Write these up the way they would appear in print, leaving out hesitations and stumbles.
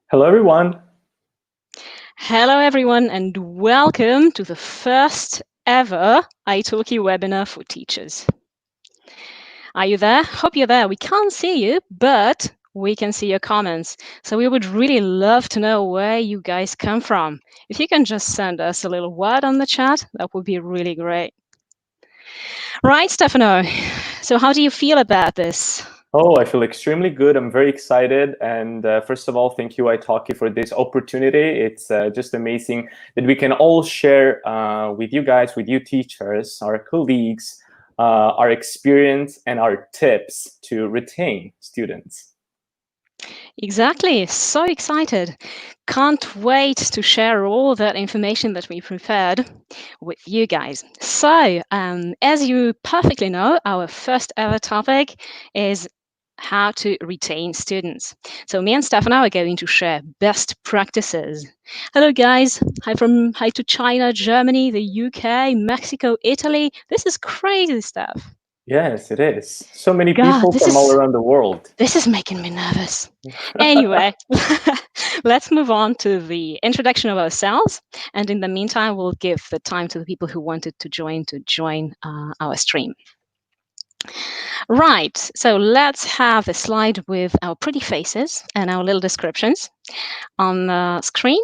Hello, everyone. Hello, everyone, and welcome to the first ever italki webinar for teachers. Are you there? Hope you're there. We can't see you, but we can see your comments. So we would really love to know where you guys come from. If you can just send us a little word on the chat, that would be really great. Right, Stefano. So how do you feel about this? Oh, I feel extremely good. I'm very excited. And first of all, thank you, italki, for this opportunity. It's just amazing that we can all share with you guys, with you teachers, our colleagues, our experience and our tips to retain students. Exactly. So excited. Can't wait to share all that information that we prepared with you guys. So, as you perfectly know, our first ever topic is how to retain students. So me and Stefano are going to share best practices. Hello guys. Hi to China, Germany, the UK, Mexico, Italy. This is crazy stuff. Yes, it is. So many God, people from all around the world. this is making me nervous. Anyway, let's move on to the introduction of ourselves. And in the meantime, we'll give the time to the people who wanted to join our stream. Right, so let's have a slide with our pretty faces and our little descriptions on the screen.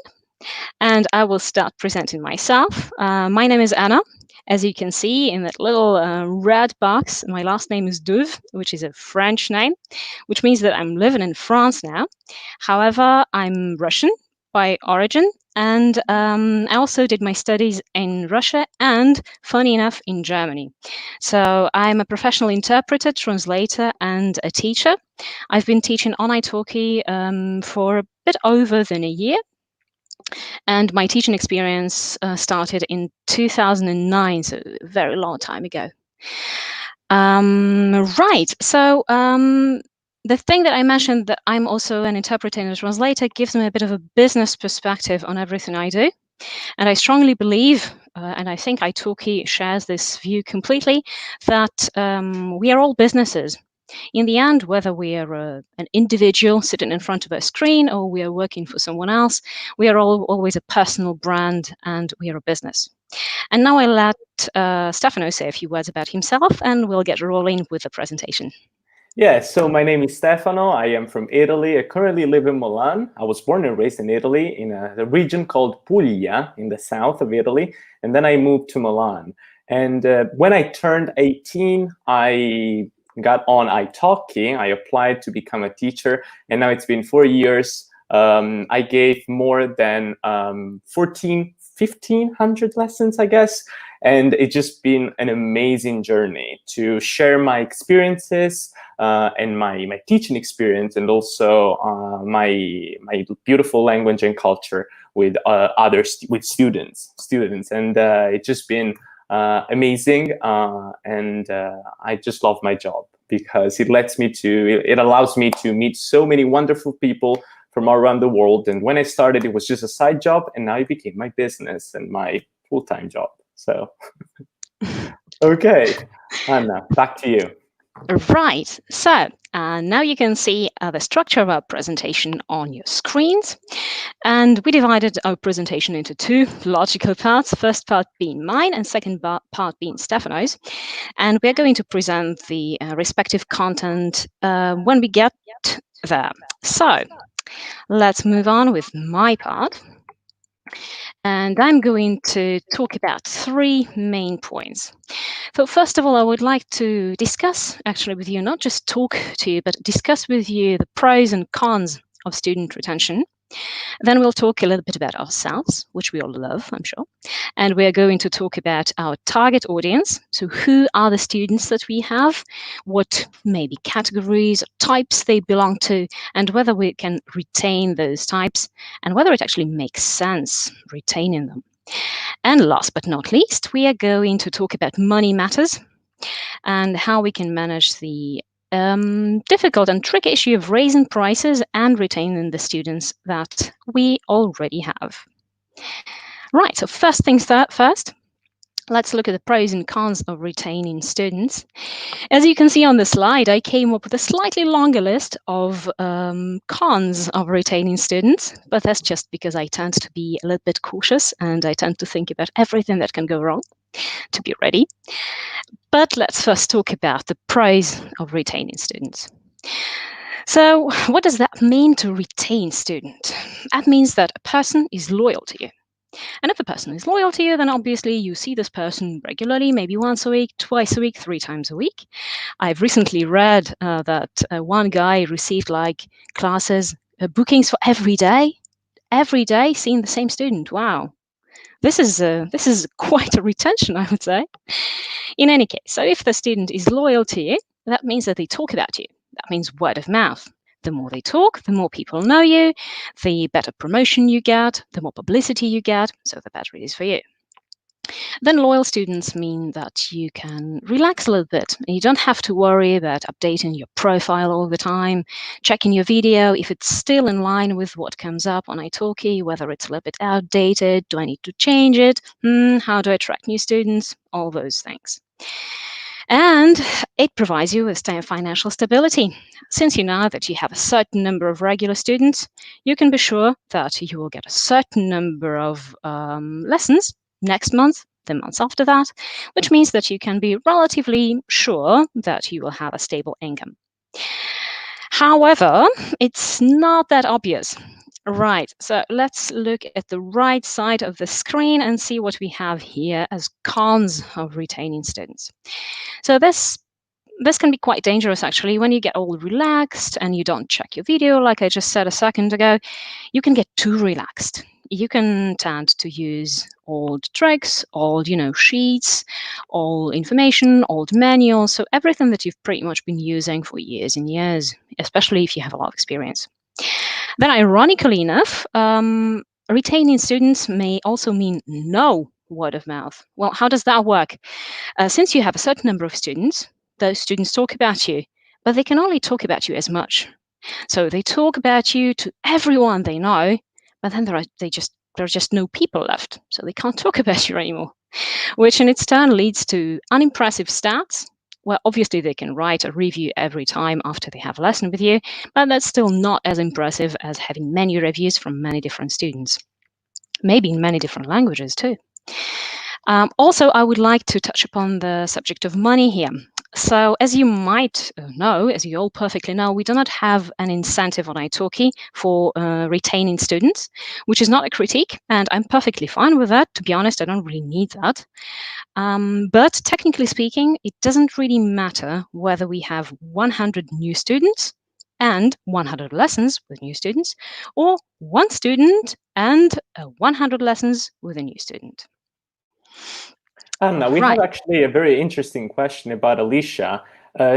And I will start presenting myself. My name is Anna. As you can see in that little red box, my last name is Douve, which is a French name, which means that I'm living in France now. However, I'm Russian by origin, and I also did my studies in Russia and, funny enough, in Germany. So I'm a professional interpreter, translator, and a teacher. I've been teaching on italki for a bit over than a year. And my teaching experience started in 2009, so a very long time ago. Right, so the thing that I mentioned, that I'm also an interpreter and a translator, gives me a bit of a business perspective on everything I do. And I strongly believe, and I think italki shares this view completely, that we are all businesses. In the end, whether we are an individual sitting in front of a screen or we are working for someone else, we are all always a personal brand and we are a business. And now I'll let Stefano say a few words about himself and we'll get rolling with the presentation. Yeah, so my name is Stefano. I am from Italy. I currently live in Milan. I was born and raised in Italy in a region called Puglia in the south of Italy. And then I moved to Milan. And when I turned 18, I got on italki. I applied to become a teacher. And now it's been 4 years. I gave more than 1,500 lessons, I guess. And it's just been an amazing journey to share my experiences and my teaching experience, and also my beautiful language and culture with with students. And it's just been amazing, and I just love my job because it allows me to meet so many wonderful people from all around the world. And when I started, it was just a side job, and now it became my business and my full-time job. So, okay, Anna, back to you. Right, so now you can see the structure of our presentation on your screens. And we divided our presentation into two logical parts, first part being mine and second part being Stefano's. And we're going to present the respective content when we get there. So let's move on with my part. And I'm going to talk about three main points. So first of all, I would like to discuss actually with you, not just talk to you, but discuss with you the pros and cons of student retention. Then we'll talk a little bit about ourselves, which we all love, I'm sure. And we're going to talk about our target audience. So who are the students that we have, what maybe categories or types they belong to, and whether we can retain those types, and whether it actually makes sense retaining them. And last but not least, we are going to talk about money matters and how we can manage the difficult and tricky issue of raising prices and retaining the students that we already have. Right, so first things first, Let's look at the pros and cons of retaining students. As you can see on the slide, I came up with a slightly longer list of cons of retaining students, but that's just because I tend to be a little bit cautious and I tend to think about everything that can go wrong to be ready. But let's first talk about the pros of retaining students. So what does that mean to retain student? That means that a person is loyal to you. And if a person is loyal to you, then obviously you see this person regularly, maybe once a week, twice a week, 3 times a week. I've recently read that one guy received like classes, bookings for every day, seeing the same student. Wow. This is quite a retention, I would say. In any case, so if the student is loyal to you, that means that they talk about you. That means word of mouth. The more they talk, the more people know you, the better promotion you get, the more publicity you get, so the better it is for you. Then loyal students mean that you can relax a little bit. You don't have to worry about updating your profile all the time, checking your video if it's still in line with what comes up on italki, whether it's a little bit outdated, do I need to change it, how do I attract new students, all those things. And it provides you with financial stability. Since you know that you have a certain number of regular students, you can be sure that you will get a certain number of lessons next month, the months after that, which means that you can be relatively sure that you will have a stable income. However, it's not that obvious. Right, so let's look at the right side of the screen and see what we have here as cons of retaining students. So this can be quite dangerous actually. When you get all relaxed and you don't check your video, like I just said a second ago, you can get too relaxed. You can tend to use old tricks, old, sheets, old information, old manuals, so everything that you've pretty much been using for years and years, especially if you have a lot of experience. Then ironically enough, retaining students may also mean no word of mouth. Well, how does that work? Since you have a certain number of students, those students talk about you, but they can only talk about you as much. So they talk about you to everyone they know, but then there are just no people left, so they can't talk about you anymore, which in its turn leads to unimpressive stats. Well, obviously they can write a review every time after they have a lesson with you, but that's still not as impressive as having many reviews from many different students, maybe in many different languages too. Also, I would like to touch upon the subject of money here. So as you might know, as you all perfectly know, we do not have an incentive on italki for retaining students, which is not a critique, and I'm perfectly fine with that. To be honest, I don't really need that. But technically speaking, it doesn't really matter whether we have 100 new students and 100 lessons with new students, or 1 student and 100 lessons with a new student. Anna, we have actually a very interesting question about Alicia.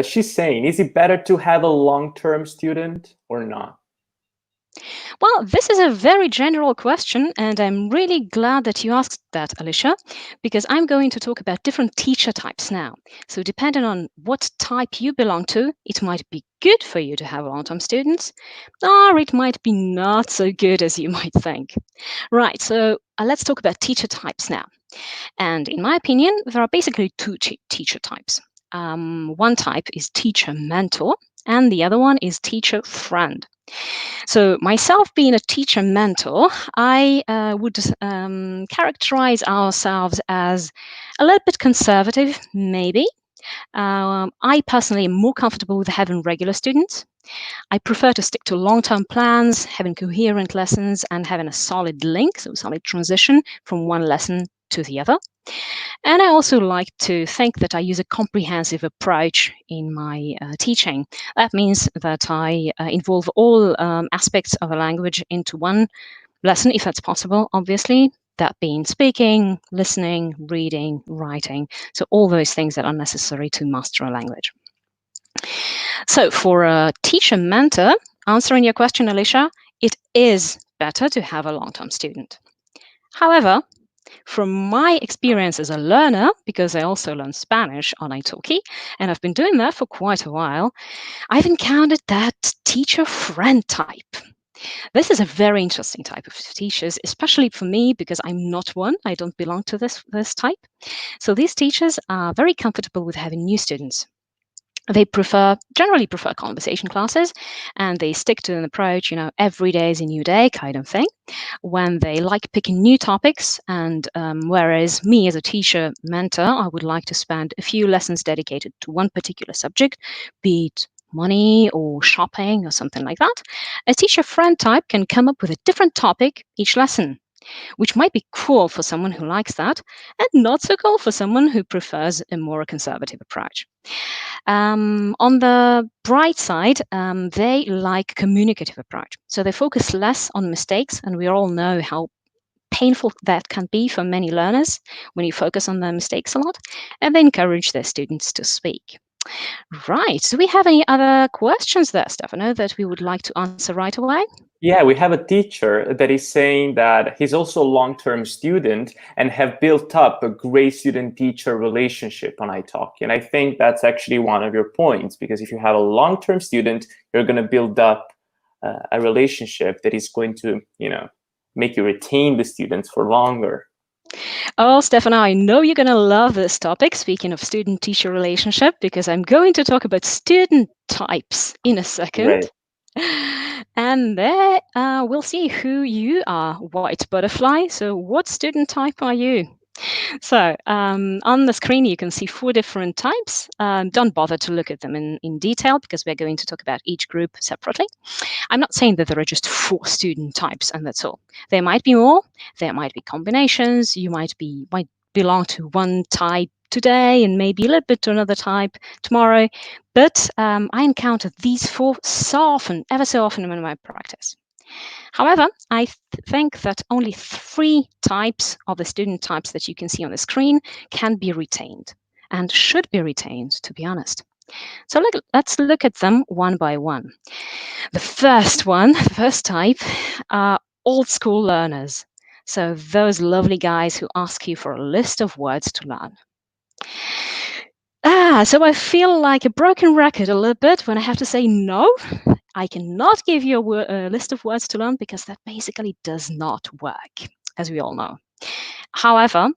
She's saying, is it better to have a long-term student or not? Well, this is a very general question, and I'm really glad that you asked that, Alicia, because I'm going to talk about different teacher types now. So depending on what type you belong to, it might be good for you to have long-term students, or it might be not so good as you might think. Right, so let's talk about teacher types now. And in my opinion, there are basically 2 teacher types. One type is teacher mentor, and the other one is teacher friend. So myself being a teacher mentor, I would characterize ourselves as a little bit conservative, maybe. I personally am more comfortable with having regular students. I prefer to stick to long-term plans, having coherent lessons, and having a solid link, so solid transition from one lesson to the other. And I also like to think that I use a comprehensive approach in my teaching. That means that I involve all aspects of a language into one lesson, if that's possible, obviously. That being speaking, listening, reading, writing. So all those things that are necessary to master a language. So for a teacher mentor, answering your question, Alicia, it is better to have a long-term student. However, from my experience as a learner, because I also learn Spanish on italki, and I've been doing that for quite a while, I've encountered that teacher friend type. This is a very interesting type of teachers, especially for me because I'm not one. I don't belong to this type. So these teachers are very comfortable with having new students. They generally prefer conversation classes, and they stick to an approach, every day is a new day kind of thing, when they like picking new topics. And whereas me as a teacher mentor, I would like to spend a few lessons dedicated to one particular subject, be it money or shopping or something like that, a teacher friend type can come up with a different topic each lesson, which might be cool for someone who likes that and not so cool for someone who prefers a more conservative approach. On the bright side, they like communicative approach. So they focus less on mistakes, and we all know how painful that can be for many learners when you focus on their mistakes a lot, and they encourage their students to speak. Right. Do we have any other questions there, Stefano, that we would like to answer right away? Yeah, we have a teacher that is saying that he's also a long-term student and have built up a great student-teacher relationship on italki. And I think that's actually one of your points, because if you have a long-term student, you're going to build up a relationship that is going to, make you retain the students for longer. Oh, Stefano, I know you're going to love this topic, speaking of student-teacher relationship, because I'm going to talk about student types in a second. Right. And there we'll see who you are, white butterfly. So what student type are you? So on the screen, you can see 4 different types. Don't bother to look at them in detail because we're going to talk about each group separately. I'm not saying that there are just 4 student types and that's all. There might be more. There might be combinations. You might belong to one type today and maybe a little bit to another type tomorrow. But I encounter these 4 so often, ever so often in my practice. However, I think that only 3 types of the student types that you can see on the screen can be retained and should be retained, to be honest. So let's look at them one by one. The first type, are old school learners. So those lovely guys who ask you for a list of words to learn. So I feel like a broken record a little bit when I have to say no. I cannot give you a list of words to learn because that basically does not work, as we all know. However,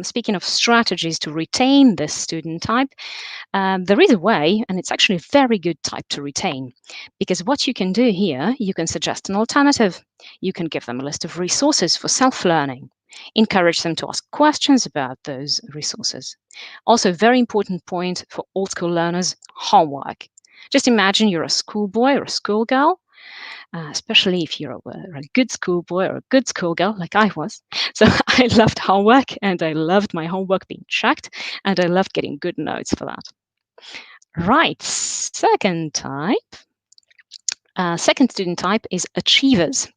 speaking of strategies to retain this student type, there is a way, and it's actually a very good type to retain, because what you can do here, you can suggest an alternative. You can give them a list of resources for self-learning, encourage them to ask questions about those resources. Also, very important point for old school learners, homework. Just imagine you're a schoolboy or a schoolgirl, especially if you're a good schoolboy or a good schoolgirl like I was. So I loved homework and I loved my homework being checked and I loved getting good notes for that. Right, second student type is achievers.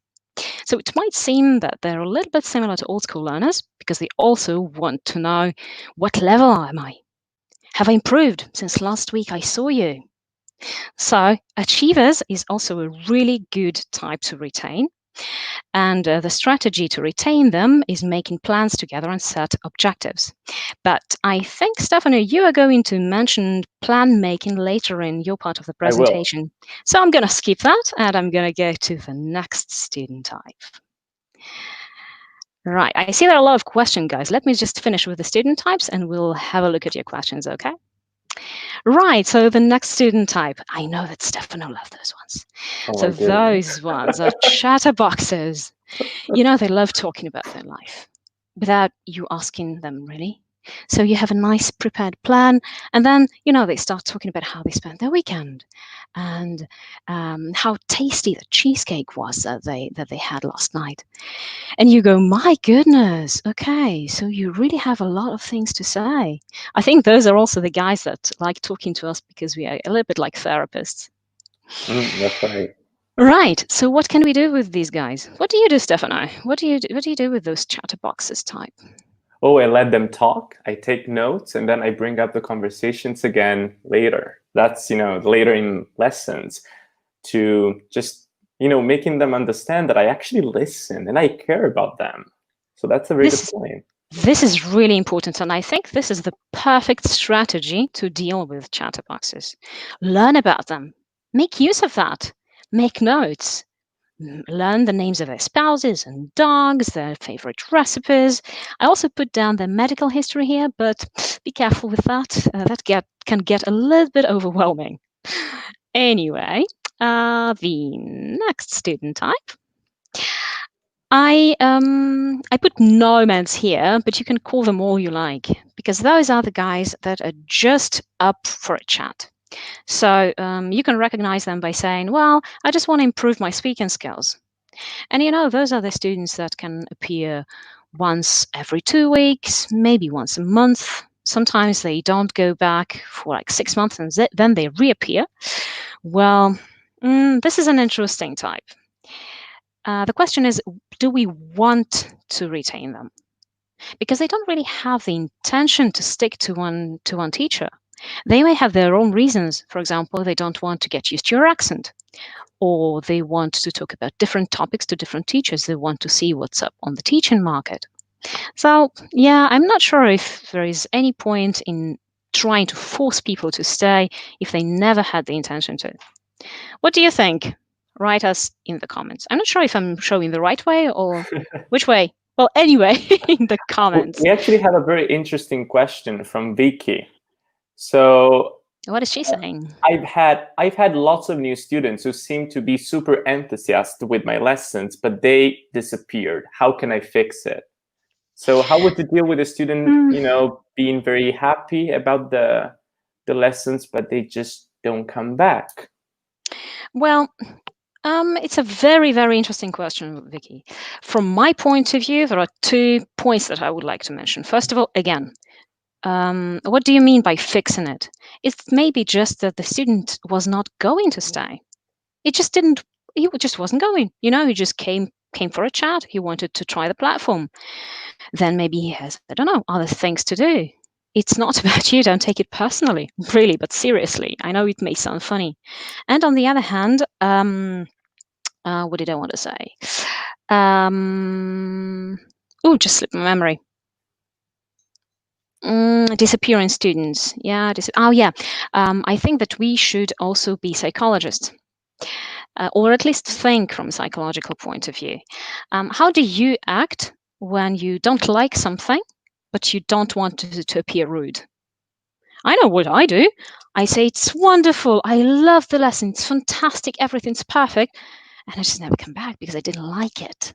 So it might seem that they're a little bit similar to old school learners because they also want to know, what level am I? Have I improved since last week I saw you? So achievers is also a really good type to retain. And the strategy to retain them is making plans together and set objectives. But I think, Stefano, you are going to mention plan making later in your part of the I will. presentation. So I'm going to skip that and I'm going to go to the next student type. Right, I see there are a lot of questions, guys. Let me just finish with the student types and we'll have a look at your questions, okay? Right, so the next student type, I know that Stefano loves those ones. Oh So my goodness. those ones are chatterboxes. They love talking about their life without you asking them really. So you have a nice prepared plan, and then they start talking about how they spent their weekend and how tasty the cheesecake was that they had last night. And you go, my goodness, okay, so you really have a lot of things to say. I think those are also the guys that like talking to us because we are a little bit like therapists. That's right. Right. So what can we do with these guys? What do you do, Stefano? What do you do with those chatterboxes type? Oh, I let them talk. I take notes, and then I bring up the conversations again later. That's, later in lessons, to just, making them understand that I actually listen and I care about them. So that's a very good point. This is really important, and I think this is the perfect strategy to deal with chatterboxes. Learn about them. Make use of that. Make notes. learn the names of their spouses and dogs, their favorite recipes. I also put down their medical history here, but be careful with that. Can get a little bit overwhelming. Anyway, the next student type. I put nomads here, but you can call them all you like, because those are the guys that are just up for a chat. So you can recognize them by saying, well, I just want to improve my speaking skills. And those are the students that can appear once every 2 weeks, maybe once a month. Sometimes they don't go back for like 6 months and then they reappear. Well, this is an interesting type. The question is, do we want to retain them? Because they don't really have the intention to stick to one teacher. They may have their own reasons. For example, they don't want to get used to your accent, or they want to talk about different topics to different teachers. They want to see what's up on the teaching market. So, yeah, I'm not sure if there is any point in trying to force people to stay if they never had the intention to. What do you think? Write us in the comments. I'm not sure if I'm showing the right way or which way. Well, anyway, in the comments. We actually have a very interesting question from Vicky. So what is she saying? I've had lots of new students who seem to be super enthusiastic with my lessons, but they disappeared. How can I fix it? So how would you deal with a student, being very happy about the lessons, but they just don't come back? Well, it's a very, very interesting question, Vicky. From my point of view, there are 2 points that I would like to mention. First of all, again, what do you mean by fixing it? It's maybe just that the student was not going to stay. He just wasn't going. He just came for a chat. He wanted to try the platform. Then maybe he has, I don't know, other things to do. It's not about you. Don't take it personally, really, but seriously. I know it may sound funny. And on the other hand, what did I want to say? Just slipped my memory. Disappearing students. Yeah. I think that we should also be psychologists, or at least think from a psychological point of view. How do you act when you don't like something, but you don't want to appear rude? I know what I do. I say, it's wonderful. I love the lesson. It's fantastic. Everything's perfect. And I just never come back because I didn't like it.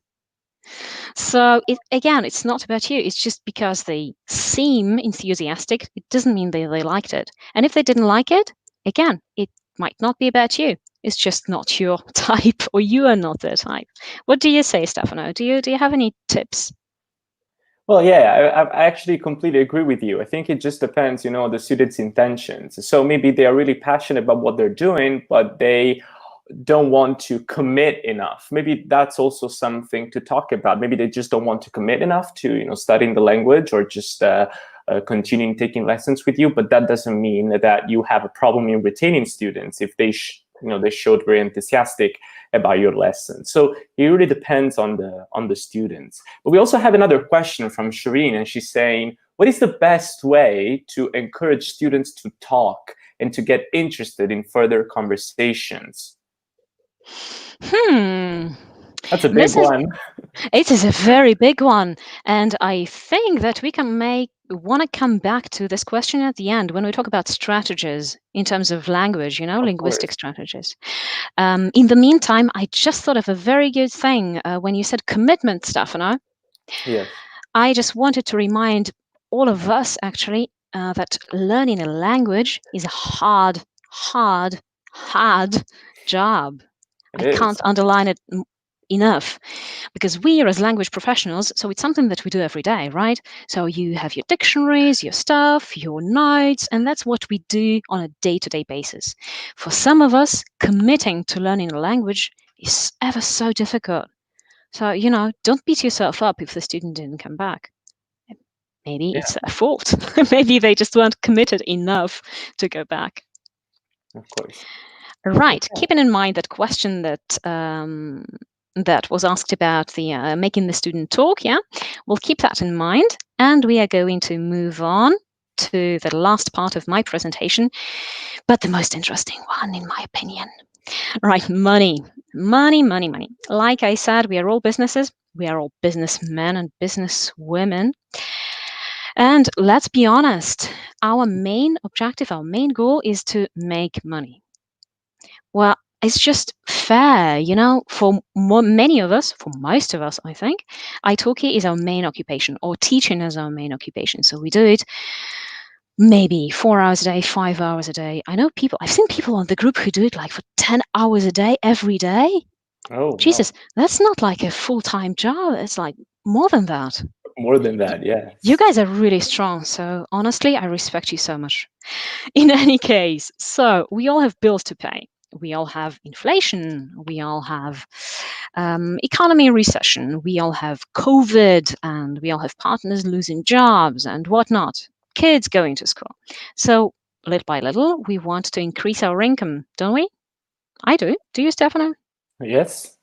So it's not about you. It's just because they seem enthusiastic. It doesn't mean they liked it. And if they didn't like it, again, it might not be about you. It's just not your type, or you are not their type. What do you say, Stefano? Do you have any tips? Well, yeah, I actually completely agree with you. I think it just depends, on the student's intentions. So maybe they are really passionate about what they're doing, but they don't want to commit enough. Maybe that's also something to talk about. Maybe they just don't want to commit enough to, studying the language, or just continuing taking lessons with you. But that doesn't mean that you have a problem in retaining students if they they showed very enthusiastic about your lesson. So it really depends on the students. But we also have another question from Shireen, and she's saying, what is the best way to encourage students to talk and to get interested in further conversations? That's a big one. It is a very big one. And I think that we want to come back to this question at the end when we talk about strategies in terms of language, linguistic strategies. In the meantime, I just thought of a very good thing when you said commitment, Stefano. Yes. I just wanted to remind all of us, actually, that learning a language is a hard job. I can't underline it enough, because we are, as language professionals, so it's something that we do every day, right? So you have your dictionaries, your stuff, your notes, and that's what we do on a day-to-day basis. For some of us, committing to learning a language is ever so difficult. So, don't beat yourself up if the student didn't come back. Maybe it's their fault. Maybe they just weren't committed enough to go back. Of course. Right. Okay. Keeping in mind that question that that was asked about the making the student talk, yeah, we'll keep that in mind, and we are going to move on to the last part of my presentation, but the most interesting one, in my opinion. Right, money. Money, money, money. Like I said, we are all businesses. We are all businessmen and businesswomen. And let's be honest, our main objective, our main goal is to make money. Well, it's just fair, for many of us, for most of us, I think, italki is our main occupation, or teaching is our main occupation. So we do it maybe 4 hours a day, 5 hours a day. I've seen people on the group who do it like for 10 hours a day, every day. Oh, wow. Jesus, that's not like a full-time job. It's like more than that. More than Y- that, You yes. guys are really strong. So honestly, I respect you so much. In any case, so we all have bills to pay. We all have inflation. We all have economy recession. We all have COVID, and we all have partners losing jobs and whatnot. Kids going to school. So little by little, we want to increase our income, don't we? I do. Do you, Stefano? Yes.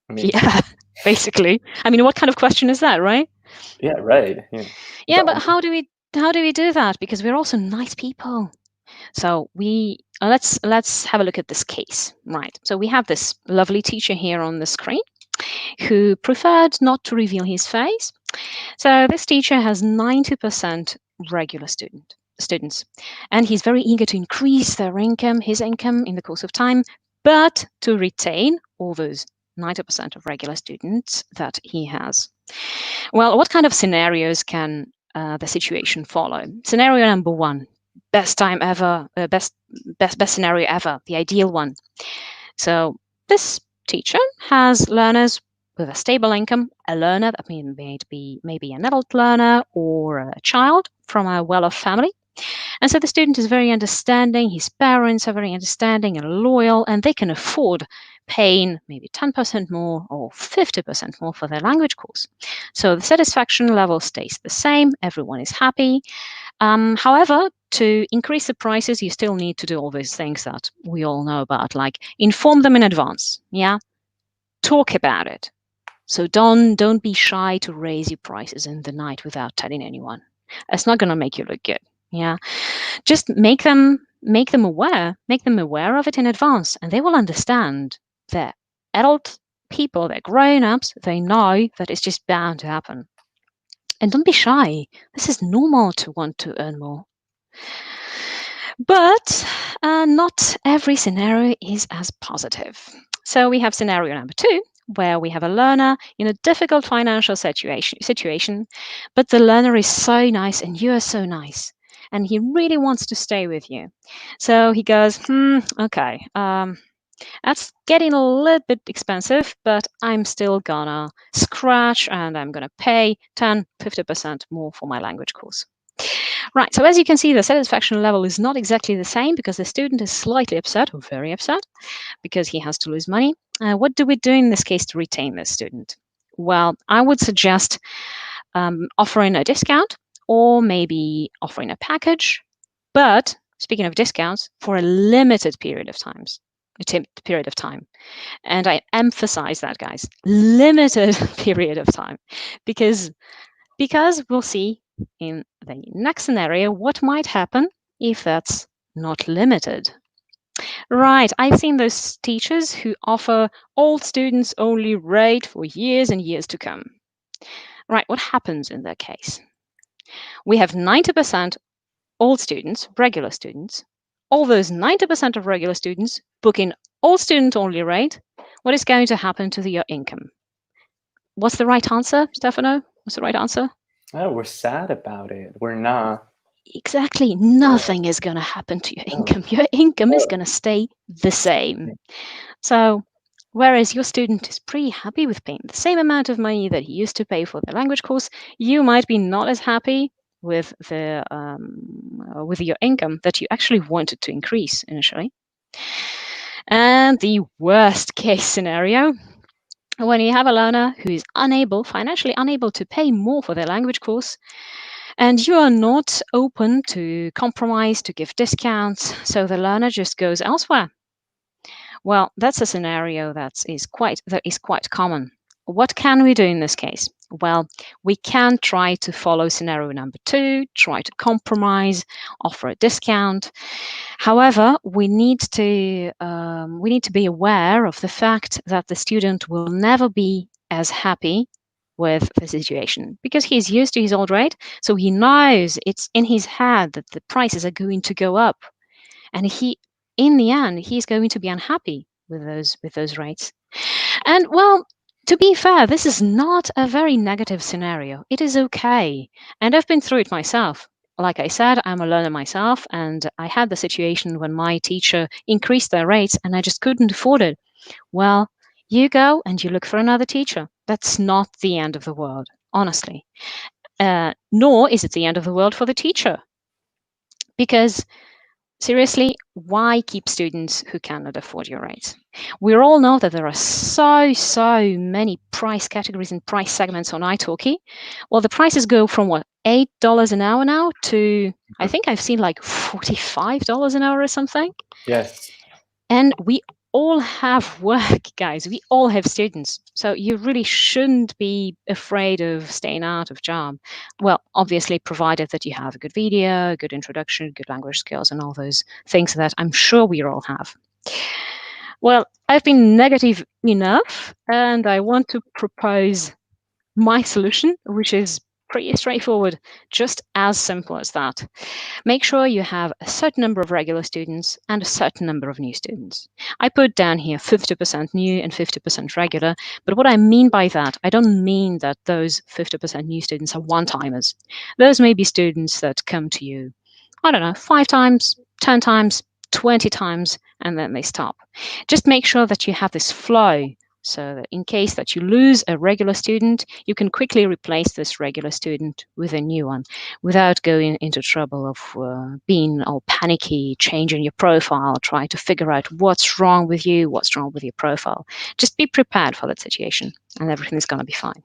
I mean, Yeah, basically. I mean, what kind of question is that, right? yeah, right. Yeah. Yeah, but how do we do that? Because we're also nice people. So we let's have a look at this case, right? So we have this lovely teacher here on the screen who preferred not to reveal his face. So this teacher has 90% regular students, and he's very eager to increase his income in the course of time, but to retain all those 90% of regular students that he has. Well, what kind of scenarios can the situation follow? Scenario number one: best time ever, best scenario ever, the ideal one. So this teacher has learners with a stable income, a learner that may be maybe an adult learner or a child from a well-off family. And so the student is very understanding, his parents are very understanding and loyal, and they can afford paying maybe 10% more or 50% more for their language course. So the satisfaction level stays the same, everyone is happy. However, to increase the prices, you still need to do all those things that we all know about, like inform them in advance. Yeah, talk about it. So don't be shy to raise your prices in the night without telling anyone. It's not going to make you look good. Yeah, just make them aware of it in advance, and they will understand. They're adult people, they're grown-ups, they know that it's just bound to happen. And don't be shy. This is normal to want to earn more. But not every scenario is as positive. So we have scenario number two, where we have a learner in a difficult financial situation, but the learner is so nice and you are so nice, and he really wants to stay with you. So he goes, okay, that's getting a little bit expensive, but I'm still gonna scratch and I'm gonna pay 10, 50% more for my language course. Right, so as you can see, the satisfaction level is not exactly the same because the student is slightly upset or very upset because he has to lose money. What do we do in this case to retain this student? Well, I would suggest offering a discount or maybe offering a package. But speaking of discounts, for a limited period of time. And I emphasize that, guys, limited period of time, because we'll see in the next scenario what might happen if that's not limited. Right, I've seen those teachers who offer old students only rate for years and years to come. Right, what happens in that case? We have 90% old students, regular students. All those 90% of regular students book in all student only rate. What is going to happen to your income? What's the right answer, Stefano? What's the right answer? Oh, we're sad about it. We're not. Exactly. Nothing is going to happen to your No. income. Your income is going to stay the same. So, whereas your student is pretty happy with paying the same amount of money that he used to pay for the language course, you might be not as happy with with your income that you actually wanted to increase initially. And the worst case scenario, when you have a learner who is financially unable to pay more for their language course, and you are not open to compromise, to give discounts, so the learner just goes elsewhere. Well, that's a scenario that is quite common. what can we do in this case? Well, we can try to follow scenario number 2, try to compromise, offer a discount. However, we need to be aware of the fact that the student will never be as happy with the situation because he's used to his old rate, so he knows it's in his head that the prices are going to go up, and in the end, he's going to be unhappy with those rates. And well, to be fair, this is not a very negative scenario. It is okay. And I've been through it myself. Like I said, I'm a learner myself, and I had the situation when my teacher increased their rates and I just couldn't afford it. Well, you go and you look for another teacher. That's not the end of the world, honestly. Nor is it the end of the world for the teacher. Because seriously, why keep students who cannot afford your rates? We all know that there are so many price categories and price segments on italki. Well, the prices go from what, $8 an hour now to, I think I've seen like $45 an hour or something. Yes. And we all have work, guys. We all have students. So you really shouldn't be afraid of staying out of job. Well, obviously, provided that you have a good video, a good introduction, good language skills, and all those things that I'm sure we all have. Well, I've been negative enough, and I want to propose my solution, which is pretty straightforward, just as simple as that. Make sure you have a certain number of regular students and a certain number of new students. I put down here 50% new and 50% regular, but what I mean by that, I don't mean that those 50% new students are one-timers. Those may be students that come to you, I don't know, 5 times, 10 times, 20 times, and then they stop. Just make sure that you have this flow so that in case that you lose a regular student, you can quickly replace this regular student with a new one without going into trouble of being all panicky, changing your profile, trying to figure out what's wrong with you, what's wrong with your profile. Just be prepared for that situation and everything is going to be fine.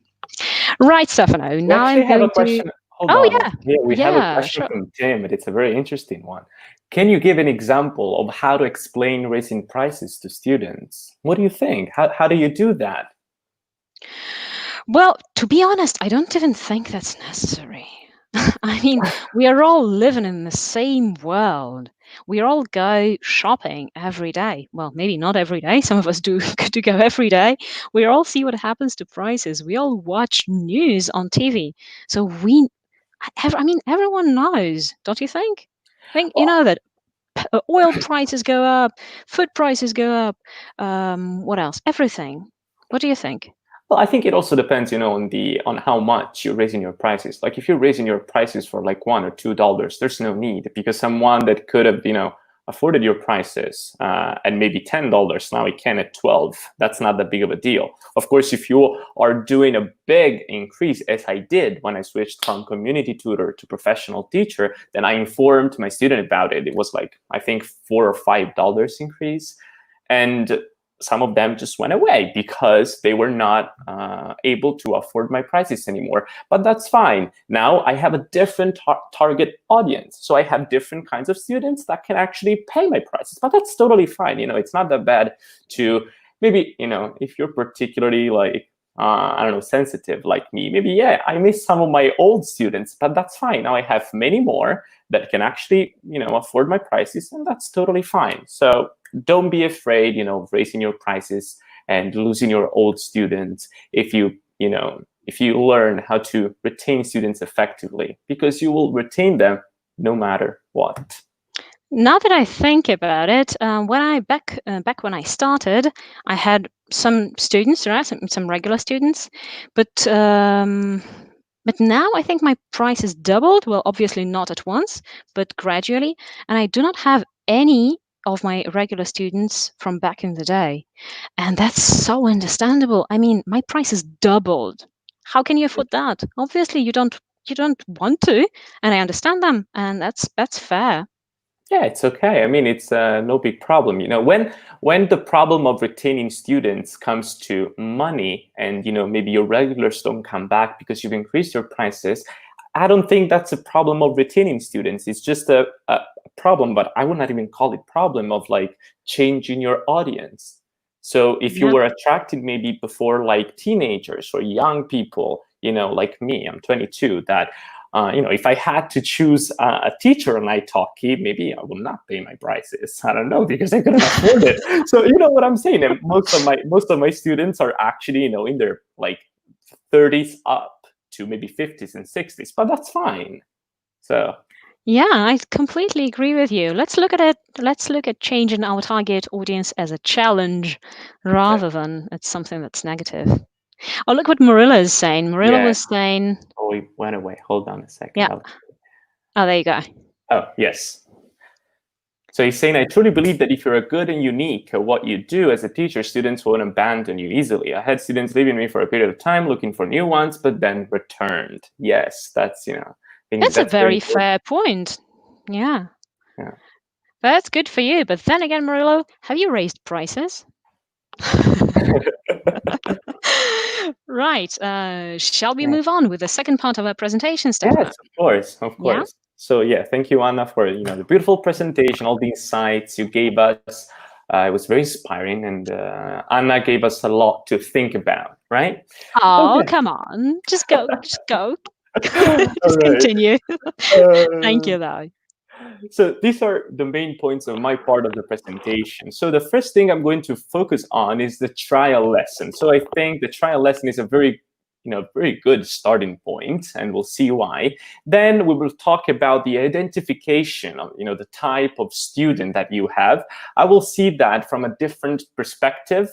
Right, Stefano, We now actually I'm have a going to... question. Hold Oh, on. yeah. Yeah, we have a Yeah, question sure. from Tim, and it's a very interesting one. Can you give an example of how to explain raising prices to students? What do you think? How do you do that? Well, to be honest, I don't even think that's necessary. I mean, we are all living in the same world. We all go shopping every day. Well, maybe not every day. Some of us do, do go every day. We all see what happens to prices. We all watch news on TV. So I mean, everyone knows, don't you think? I think you know that oil prices go up, food prices go up. What else? Everything. What do you think? Well, I think it also depends, on how much you're raising your prices. Like if you're raising your prices for like $1 or $2, there's no need, because someone that could have, afforded your prices at maybe $10 now it can at 12. That's not that big of a deal. Of course, if you are doing a big increase, as I did when I switched from community tutor to professional teacher, then I informed my student about it. It was like, I think $4 or $5 increase. And some of them just went away because they were not able to afford my prices anymore. But that's fine. Now I have a different target audience. So I have different kinds of students that can actually pay my prices. But that's totally fine. It's not that bad to maybe, if you're particularly like, I don't know, sensitive like me, maybe, yeah, I miss some of my old students, but that's fine. Now I have many more that can actually, afford my prices, and that's totally fine. So don't be afraid, of raising your prices and losing your old students if you learn how to retain students effectively, because you will retain them no matter what. Now that I think about it, back when I started, I had some students, right, some regular students, but now I think my price has doubled. Well, obviously not at once, but gradually, and I do not have any of my regular students from back in the day, and that's so understandable. I mean, my price has doubled. How can you afford that? Obviously, you don't want to, and I understand them, and that's fair. Yeah, it's okay. I mean, it's no big problem. When the problem of retaining students comes to money, and maybe your regulars don't come back because you've increased your prices, I don't think that's a problem of retaining students. It's just a problem, but I would not even call it problem of like changing your audience. So if you Yeah. were attracted maybe before like teenagers or young people, like me, I'm 22, that if I had to choose a teacher on italki, maybe I will not pay my prices. I don't know, because I couldn't afford it. So you know what I'm saying. And most of my students are actually in their like 30s up to maybe 50s and 60s, but that's fine. So Yeah, I completely agree with you. Let's look at it. Let's look at changing our target audience as a challenge rather than it's something that's negative. Oh, look what Marilla is saying. Marilla yeah. was saying, Oh, it went away. Hold on a second. yeah. Oh, there you go. Oh, yes. So he's saying, I truly believe that if you're good and unique at what you do as a teacher, students won't abandon you easily. I had students leaving me for a period of time looking for new ones, but then returned. Yes, that's, I think That's a that's very very important. fair point. Yeah. Yeah. That's good for you. But then again, Murillo, have you raised prices? Right. Shall we Yeah. move on with the second part of our presentation, Stefano? Yes, of course, of Yeah. course. So yeah, thank you, Anna, for the beautiful presentation, all the insights you gave us. It was very inspiring, and Anna gave us a lot to think about. Right? Oh, Okay. come on. Just go. Just go. All Just right. continue. Thank Uh, you, though. So these are the main points of my part of the presentation. So the first thing I'm going to focus on is the trial lesson. So I think the trial lesson is a very good starting point, and we'll see why. Then we will talk about the identification of, the type of student that you have. I will see that from a different perspective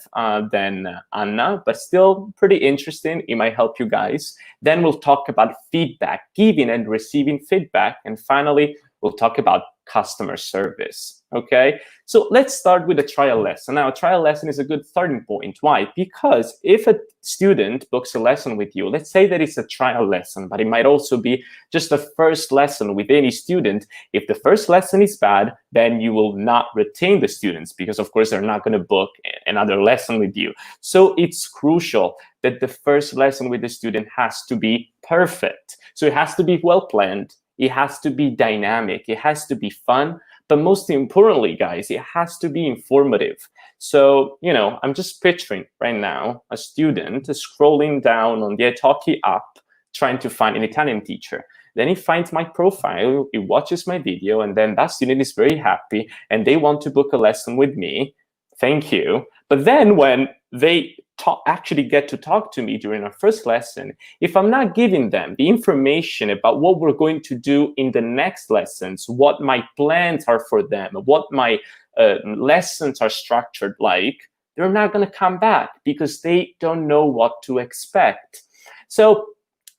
than Anna, but still pretty interesting. It might help you guys. Then we'll talk about feedback, giving and receiving feedback. And finally, we'll talk about customer service. Okay, so let's start with a trial lesson. Now, a trial lesson is a good starting point. Why? Because if a student books a lesson with you, let's say that it's a trial lesson, but it might also be just a first lesson with any student. If the first lesson is bad, then you will not retain the students, because of course they're not going to book another lesson with you. So it's crucial that the first lesson with the student has to be perfect. So it has to be well planned. It has to be dynamic. It has to be fun. But most importantly, guys, it has to be informative. So, I'm just picturing right now a student scrolling down on the italki app, trying to find an Italian teacher. Then he finds my profile, he watches my video, and then that student is very happy and they want to book a lesson with me. Thank you. But then when they actually get to talk to me during our first lesson, if I'm not giving them the information about what we're going to do in the next lessons, what my plans are for them, what my lessons are structured like, they're not going to come back because they don't know what to expect. So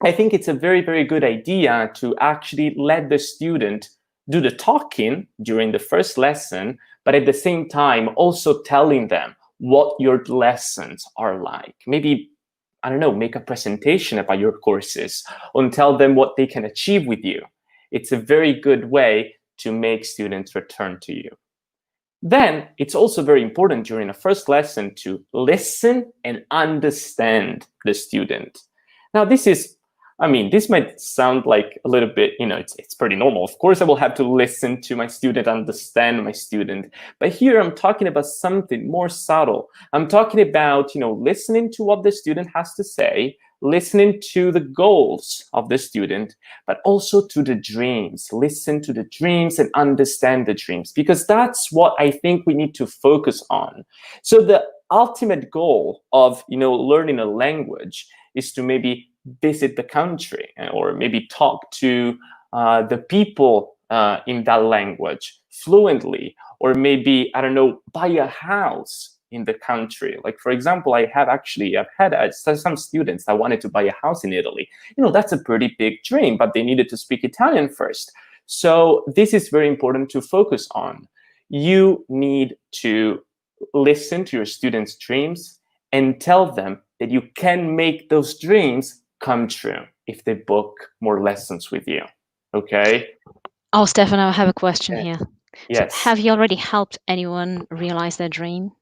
I think it's a very, very good idea to actually let the student do the talking during the first lesson, but at the same time also telling them what your lessons are like. Maybe, I don't know, make a presentation about your courses and tell them what they can achieve with you. It's a very good way to make students return to you. Then it's also very important during a first lesson to listen and understand the student. Now, this might sound like a little bit, it's pretty normal. Of course, I will have to listen to my student, understand my student. But here I'm talking about something more subtle. I'm talking about, listening to what the student has to say, listening to the goals of the student, but also to the dreams. Listen to the dreams and understand the dreams, because that's what I think we need to focus on. So the ultimate goal of, learning a language is to maybe visit the country or maybe talk to the people in that language fluently, or maybe, I don't know, buy a house in the country. Like, for example, I've had some students that wanted to buy a house in Italy. That's a pretty big dream, but they needed to speak Italian first. So this is very important to focus on. You need to listen to your students' dreams and tell them that you can make those dreams come true if they book more lessons with you. Okay? Oh, Stefano, I have a question here. So, Yes. have you already helped anyone realize their dream?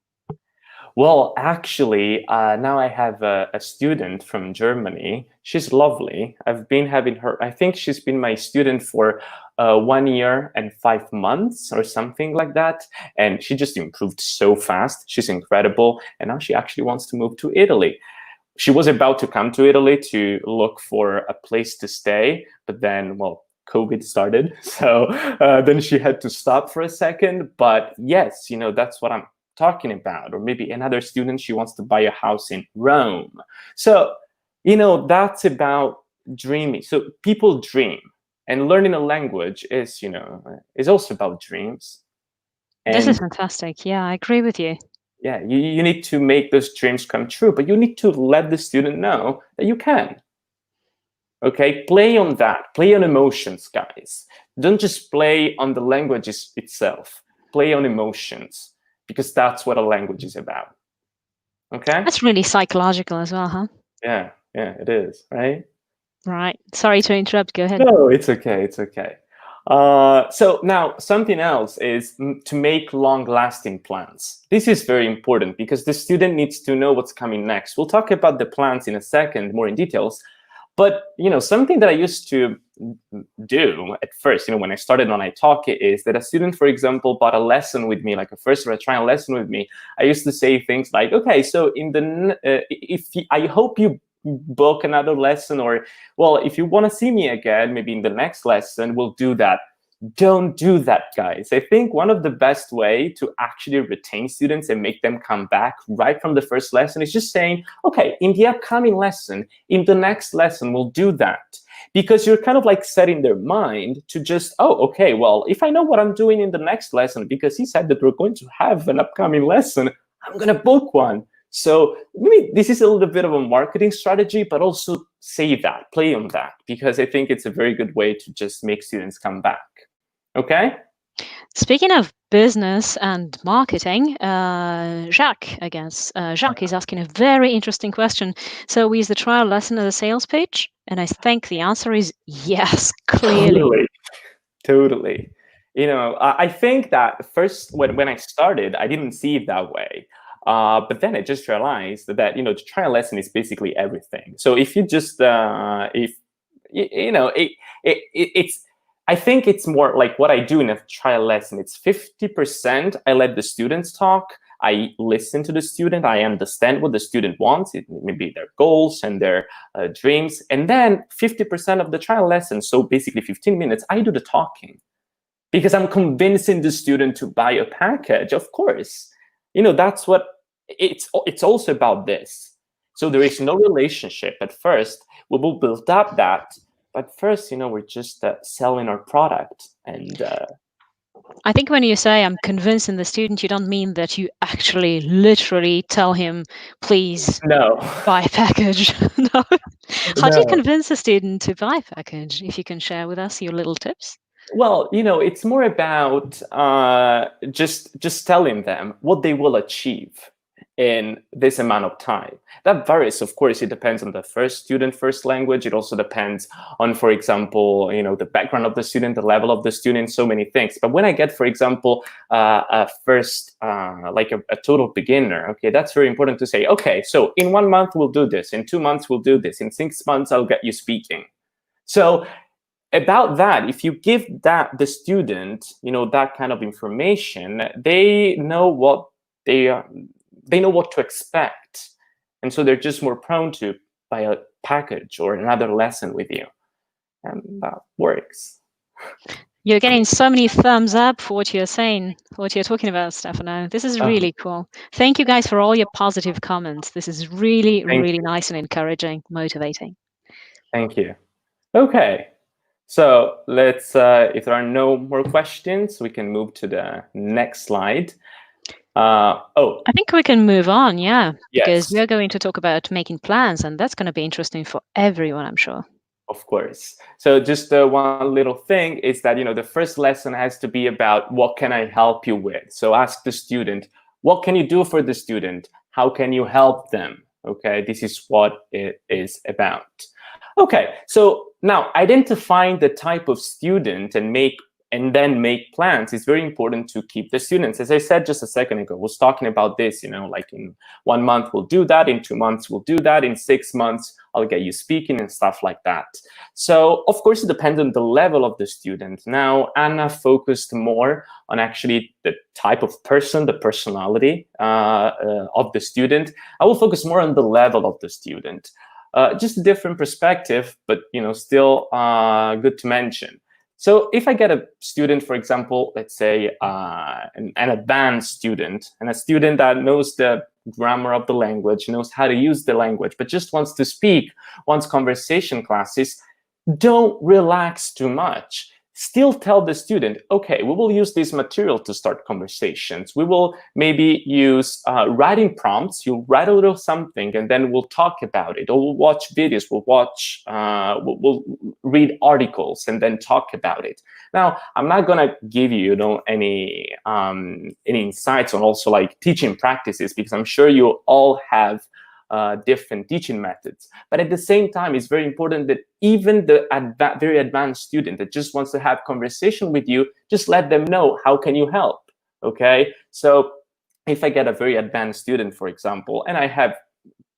Well, actually, now I have a student from Germany. She's lovely. I've been having her, I think she's been my student for 1 year and 5 months or something like that. And she just improved so fast. She's incredible. And now she actually wants to move to Italy. She was about to come to Italy to look for a place to stay, but then, well, COVID started. So then she had to stop for a second. But yes, that's what I'm talking about. Or maybe another student, she wants to buy a house in Rome. So, that's about dreaming. So people dream, and learning a language is also about dreams. This is And fantastic. Yeah, I agree with you. yeah, you need to make those dreams come true, but you need to let the student know that you can. Okay, play on that. Play on emotions, guys. Don't just play on the language itself. Play on emotions, because that's what a language is about. Okay? That's really psychological as well, huh? Yeah, it is, right? Right. Sorry to interrupt. Go ahead. No, it's okay. It's okay. So now something else is to make long-lasting plans. This is very important because the student needs to know what's coming next. We'll talk about the plans in a second, more in details. But something that I used to do at first, when I started on italki, is that a student, for example, bought a lesson with me, like a first or a trial lesson with me. I used to say things like, "Okay, so I hope you book another lesson, or well, if you want to see me again, maybe in the next lesson, we'll do that." Don't do that, guys. I think one of the best way to actually retain students and make them come back right from the first lesson is just saying, okay, in the upcoming lesson, in the next lesson, we'll do that. Because you're kind of like setting their mind to just, oh, okay, well, if I know what I'm doing in the next lesson, because he said that we're going to have an upcoming lesson, I'm going to book one. So maybe this is a little bit of a marketing strategy, but also say that, play on that, because I think it's a very good way to just make students come back. Okay? Speaking of business and marketing, Jacques, I guess, Jacques is asking a very interesting question. So is the trial lesson as a sales pitch? And I think the answer is yes, clearly. Totally. I think that first, when I started, I didn't see it that way. But then I just realized that, the trial lesson is basically everything. So if you just, it's, I think it's more like what I do in a trial lesson. It's 50% I let the students talk. I listen to the student. I understand what the student wants. It may be their goals and their dreams. And then 50% of the trial lesson, so basically 15 minutes, I do the talking. Because I'm convincing the student to buy a package, of course. That's what it's also about this. So there is no relationship at first. We will build up that. But first, we're just selling our product. And I think when you say I'm convincing the student, you don't mean that you actually literally tell him, please no, buy a package. No. How do you no. convince a student to buy a package? If you can share with us your little tips. Well, it's more about just telling them what they will achieve in this amount of time. That varies, of course. It depends on the first student, first language. It also depends on, for example, the background of the student, the level of the student, so many things. But when I get, for example, a first, like a total beginner, okay, that's very important to say, okay, so in 1 month, we'll do this. In 2 months, we'll do this. In 6 months, I'll get you speaking. So about that, if you give the student, that kind of information, they know what they know what to expect, and so they're just more prone to buy a package or another lesson with you, and that works. You're getting so many thumbs up for what you're saying, what you're talking about, Stefano. This is really cool. Thank you guys for all your positive comments. This is really, really nice and encouraging, motivating. Thank you. Okay. So let's, if there are no more questions, we can move to the next slide. I think we can move on, yeah, because yes. we're going to talk about making plans, and that's going to be interesting for everyone, I'm sure. Of course. So just one little thing is that, the first lesson has to be about what can I help you with? So ask the student, what can you do for the student? How can you help them? Okay, this is what it is about. Okay, so now identifying the type of student and make and then make plans. It's very important to keep the students. As I said just a second ago, I was talking about this, like in 1 month we'll do that, in 2 months we'll do that, in 6 months I'll get you speaking and stuff like that. So of course it depends on the level of the student. Now Anna focused more on actually the type of person, the personality of the student. I will focus more on the level of the student. Just a different perspective, but still good to mention. So if I get a student, for example, let's say an advanced student, and a student that knows the grammar of the language, knows how to use the language, but just wants to speak, wants conversation classes, don't relax too much. Still tell the student, okay, we will use this material to start conversations. We will maybe use writing prompts. You'll write a little something, and then we'll talk about it. Or we'll watch videos. We'll read articles, and then talk about it. Now, I'm not gonna give you, any insights on also like teaching practices, because I'm sure you all have different teaching methods. But at the same time, it's very important that even the very advanced student that just wants to have conversation with you, just let them know, how can you help? Okay, so if I get a very advanced student, for example, and I have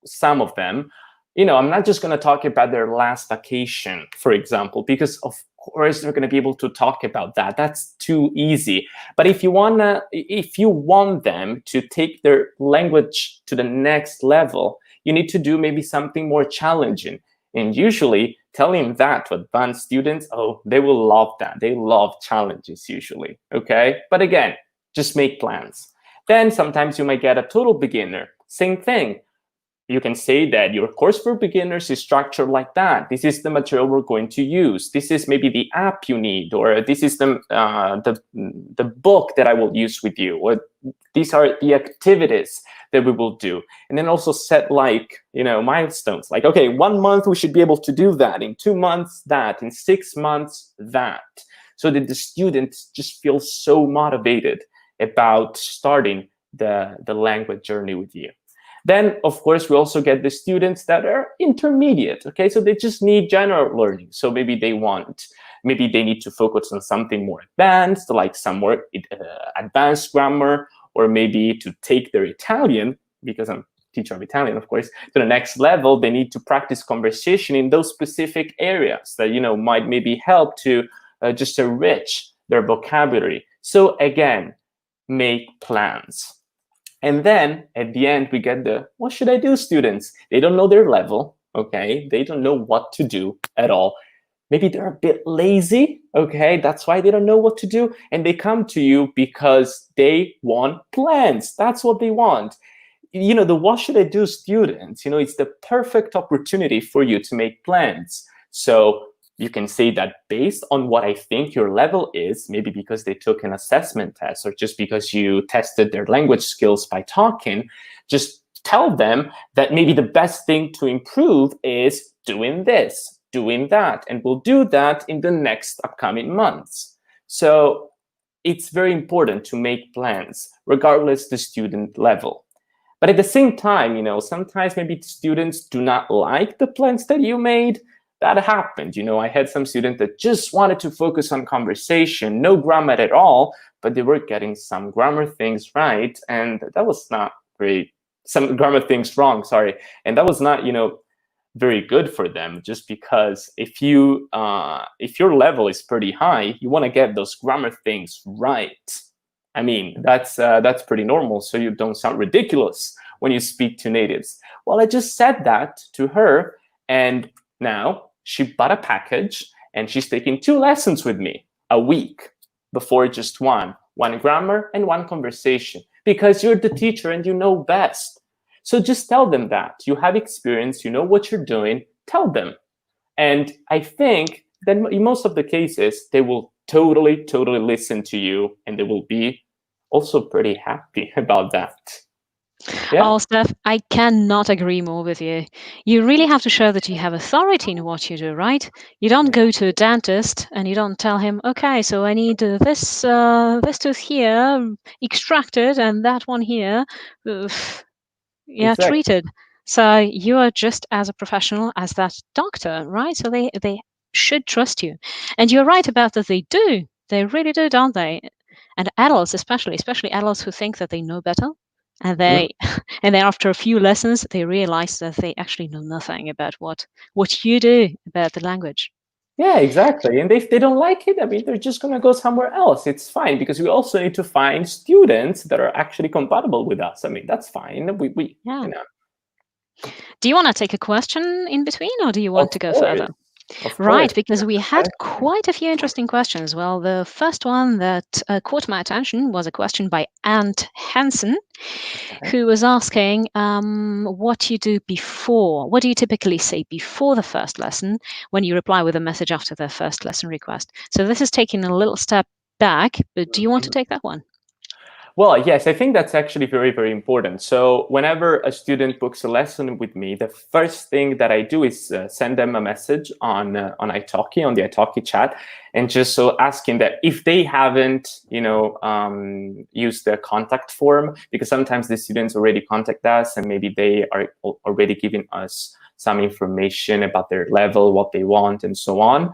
some of them, I'm not just going to talk about their last vacation, for example, because of course they're going to be able to talk about that. That's too easy. But if you want them to take their language to the next level, you need to do maybe something more challenging. And usually telling that to advanced students, oh, they will love that. They love challenges usually, okay? But again, just make plans. Then sometimes you might get a total beginner. Same thing. You can say that your course for beginners is structured like that. This is the material we're going to use. This is maybe the app you need, or this is the book that I will use with you, or these are the activities that we will do. And then also set milestones. Like, okay, 1 month we should be able to do that. In 2 months, that. In 6 months, that. So that the students just feel so motivated about starting the language journey with you. Then, of course, we also get the students that are intermediate, okay? So they just need general learning. So maybe they need to focus on something more advanced, like some more advanced grammar, or maybe to take their Italian, because I'm a teacher of Italian, of course, to the next level. They need to practice conversation in those specific areas that, might maybe help to just enrich their vocabulary. So again, make plans. And then at the end, we get the, what should I do, students? They don't know their level, okay? They don't know what to do at all. Maybe they're a bit lazy, okay? That's why they don't know what to do. And they come to you because they want plans. That's what they want. The what should I do students, it's the perfect opportunity for you to make plans. So you can say that based on what I think your level is, maybe because they took an assessment test, or just because you tested their language skills by talking, just tell them that maybe the best thing to improve is doing this, doing that, and we'll do that in the next upcoming months. So it's very important to make plans, regardless the student level. But at the same time, sometimes maybe students do not like the plans that you made. That happened. I had some students that just wanted to focus on conversation, no grammar at all, but they were getting some grammar things right, and that was not some grammar things wrong, sorry. And that was not, very good for them, just because if your level is pretty high, you want to get those grammar things right. I mean, that's pretty normal, so you don't sound ridiculous when you speak to natives. Well, I just said that to her, and now she bought a package, and she's taking 2 lessons with me a week, before just one grammar and 1 conversation, because you're the teacher and you know best. So just tell them that. You have experience, you know what you're doing, tell them. And I think that in most of the cases, they will totally listen to you, and they will be also pretty happy about that. Yeah. Oh, Steph, I cannot agree more with you. You really have to show that you have authority in what you do, right? You don't go to a dentist and you don't tell him, okay, so I need this tooth here extracted and that one here, Exactly. treated. So you are just as a professional as that doctor, right? So they should trust you. And you're right about that, they do. They really do, don't they? And adults, especially adults who think that they know better, and they and then after a few lessons they realize that they actually know nothing about what you do about the language. Yeah, exactly. And if they don't like it, I mean, they're just going to go somewhere else. It's fine, because we also need to find students that are actually compatible with us. I mean, that's fine. We Yeah. you know, Do you want to take a question in between, or do you want to go further? Of Right, course. because we had Okay. quite a few interesting questions. Well, the first one that caught my attention was a question by Ant Hansen, Okay. who was asking what you do before. What do you typically say before the first lesson when you reply with a message after their first lesson request? So this is taking a little step back, but do you want to take that one? Well, yes, I think that's actually very, very important. So whenever a student books a lesson with me, the first thing that I do is send them a message on italki, on the italki chat, and just so asking that if they haven't, used the contact form, because sometimes the students already contact us and maybe they are already giving us some information about their level, what they want, and so on.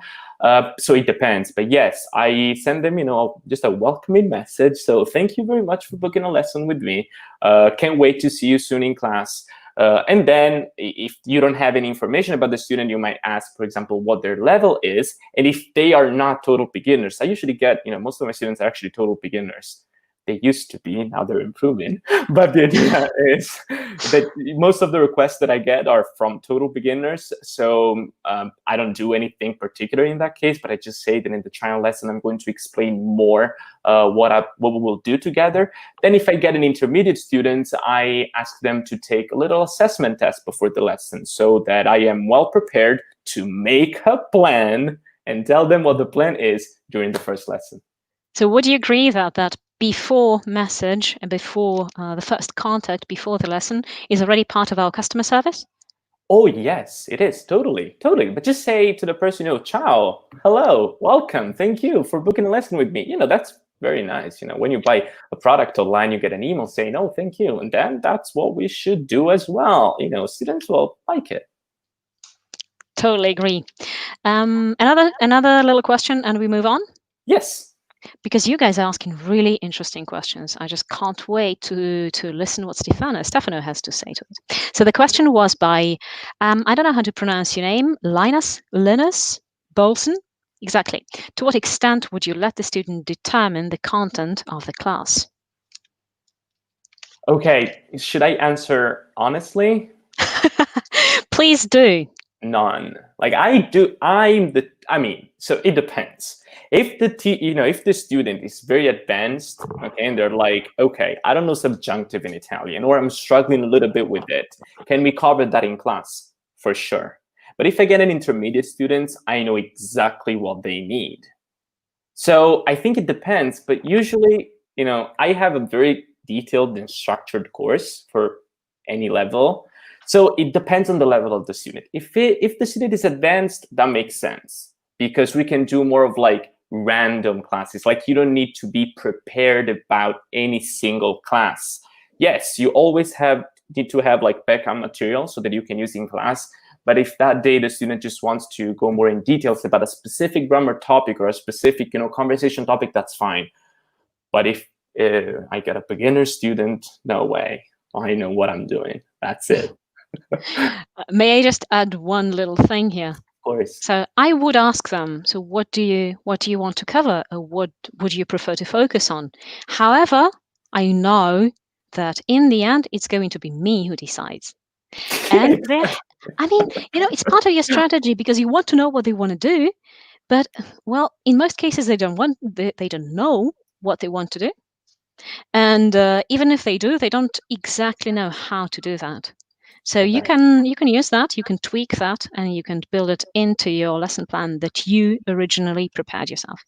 So it depends, but yes, I send them, just a welcoming message. So thank you very much for booking a lesson with me. Can't wait to see you soon in class. And then if you don't have any information about the student, you might ask, for example, what their level is. And if they are not total beginners, I usually get, most of my students are actually total beginners. They used to be, now they're improving. But the idea is that most of the requests that I get are from total beginners. So I don't do anything particular in that case, but I just say that in the trial lesson, I'm going to explain more what we will do together. Then if I get an intermediate student, I ask them to take a little assessment test before the lesson so that I am well prepared to make a plan and tell them what the plan is during the first lesson. So would you agree that before message and before the first contact, before the lesson, is already part of our customer service? Oh, yes, it is. Totally. But just say to the person, ciao, hello, welcome, thank you for booking a lesson with me. That's very nice. When you buy a product online, you get an email saying, oh, thank you. And then that's what we should do as well. Students will like it. Totally agree. Another little question, and we move on. Yes. Because you guys are asking really interesting questions. I just can't wait to listen what Stefano has to say to it. So the question was by, I don't know how to pronounce your name, Linus Bolson. Exactly. To what extent would you let the student determine the content of the class? Okay, should I answer honestly? Please do. None. Like so it depends. If if the student is very advanced, okay, and they're like, okay, I don't know subjunctive in Italian, or I'm struggling a little bit with it, can we cover that in class? For sure. But if I get an intermediate student, I know exactly what they need. So I think it depends, but usually, I have a very detailed and structured course for any level. So it depends on the level of the student. If the student is advanced, that makes sense, because we can do more of like random classes. Like you don't need to be prepared about any single class. Yes, you always need to have like backup material so that you can use in class. But if that day the student just wants to go more in details about a specific grammar topic or a specific, conversation topic, that's fine. But if I get a beginner student, no way. I know what I'm doing. That's it. May I just add one little thing here? Of course. So I would ask them, so what do you want to cover, or what would you prefer to focus on? However, I know that in the end, it's going to be me who decides. And it's part of your strategy because you want to know what they want to do, but well, in most cases they don't know what they want to do, and even if they do, they don't exactly know how to do that. So Okay. you can use that, you can tweak that, and you can build it into your lesson plan that you originally prepared yourself.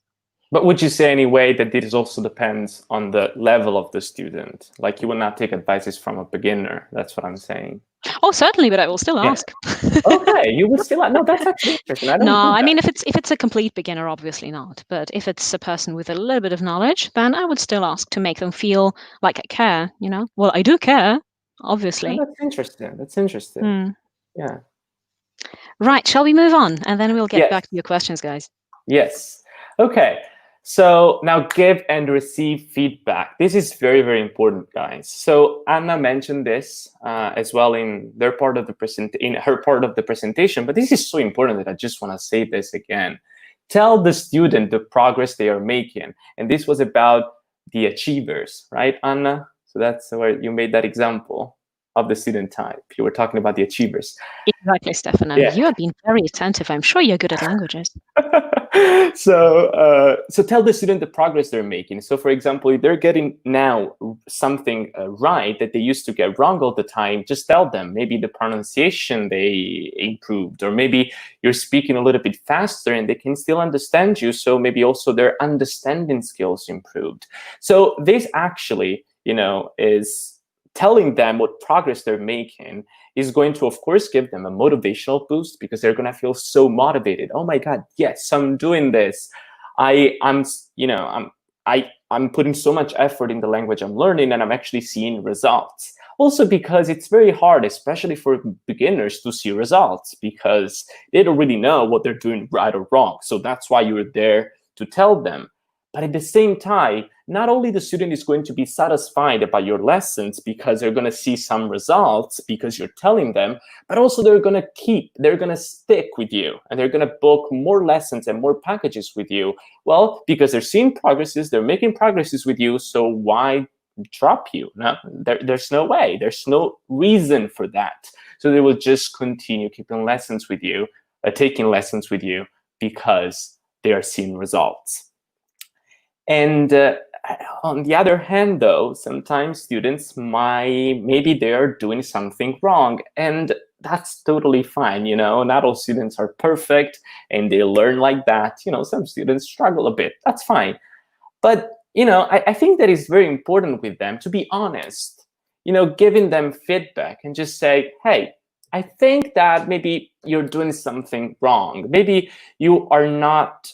But would you say anyway that this also depends on the level of the student? Like you will not take advices from a beginner. That's what I'm saying. Oh, certainly, but I will still ask. Okay, you would still no. That's actually interesting. I don't No, do I that. mean, if it's a complete beginner, obviously not. But if it's a person with a little bit of knowledge, then I would still ask to make them feel like I care. Well, I do care, obviously. Oh, that's interesting. That's interesting. Yeah. Right. Shall we move on, and then we'll get Yes. back to your questions, guys? Yes. Okay. So now give and receive feedback. This is very, very important, guys. So Anna mentioned this as well in their part of the in her part of the presentation, but this is so important that I just want to say this again. Tell the student the progress they are making. And this was about the achievers, right, Anna? So that's where you made that example of the student type. You were talking about the achievers. Exactly, Stefano. Yeah. You have been very attentive. I'm sure you're good at languages. So tell the student the progress they're making. So for example, if they're getting now something right that they used to get wrong all the time, just tell them maybe the pronunciation they improved, or maybe you're speaking a little bit faster and they can still understand you, so maybe also their understanding skills improved. So this actually, is telling them what progress they're making is going to, of course, give them a motivational boost, because they're going to feel so motivated. Oh my God, yes, I'm doing this. I'm putting so much effort in the language I'm learning, and I'm actually seeing results. Also because it's very hard, especially for beginners, to see results, because they don't really know what they're doing right or wrong. So that's why you're there to tell them. But at the same time, not only the student is going to be satisfied about your lessons because they're going to see some results because you're telling them, but also they're going to stick with you, and they're going to book more lessons and more packages with you. Well, because they're seeing progresses, they're making progresses with you, so why drop you? No, there's no way. There's no reason for that. So they will just continue keeping lessons with you, taking lessons with you, because they are seeing results. And on the other hand, though, sometimes students maybe they're doing something wrong, and that's totally fine. Not all students are perfect and they learn like that. Some students struggle a bit. That's fine. But, I think that it's very important with them to be honest, giving them feedback and just say, hey, I think that maybe you're doing something wrong. Maybe you are not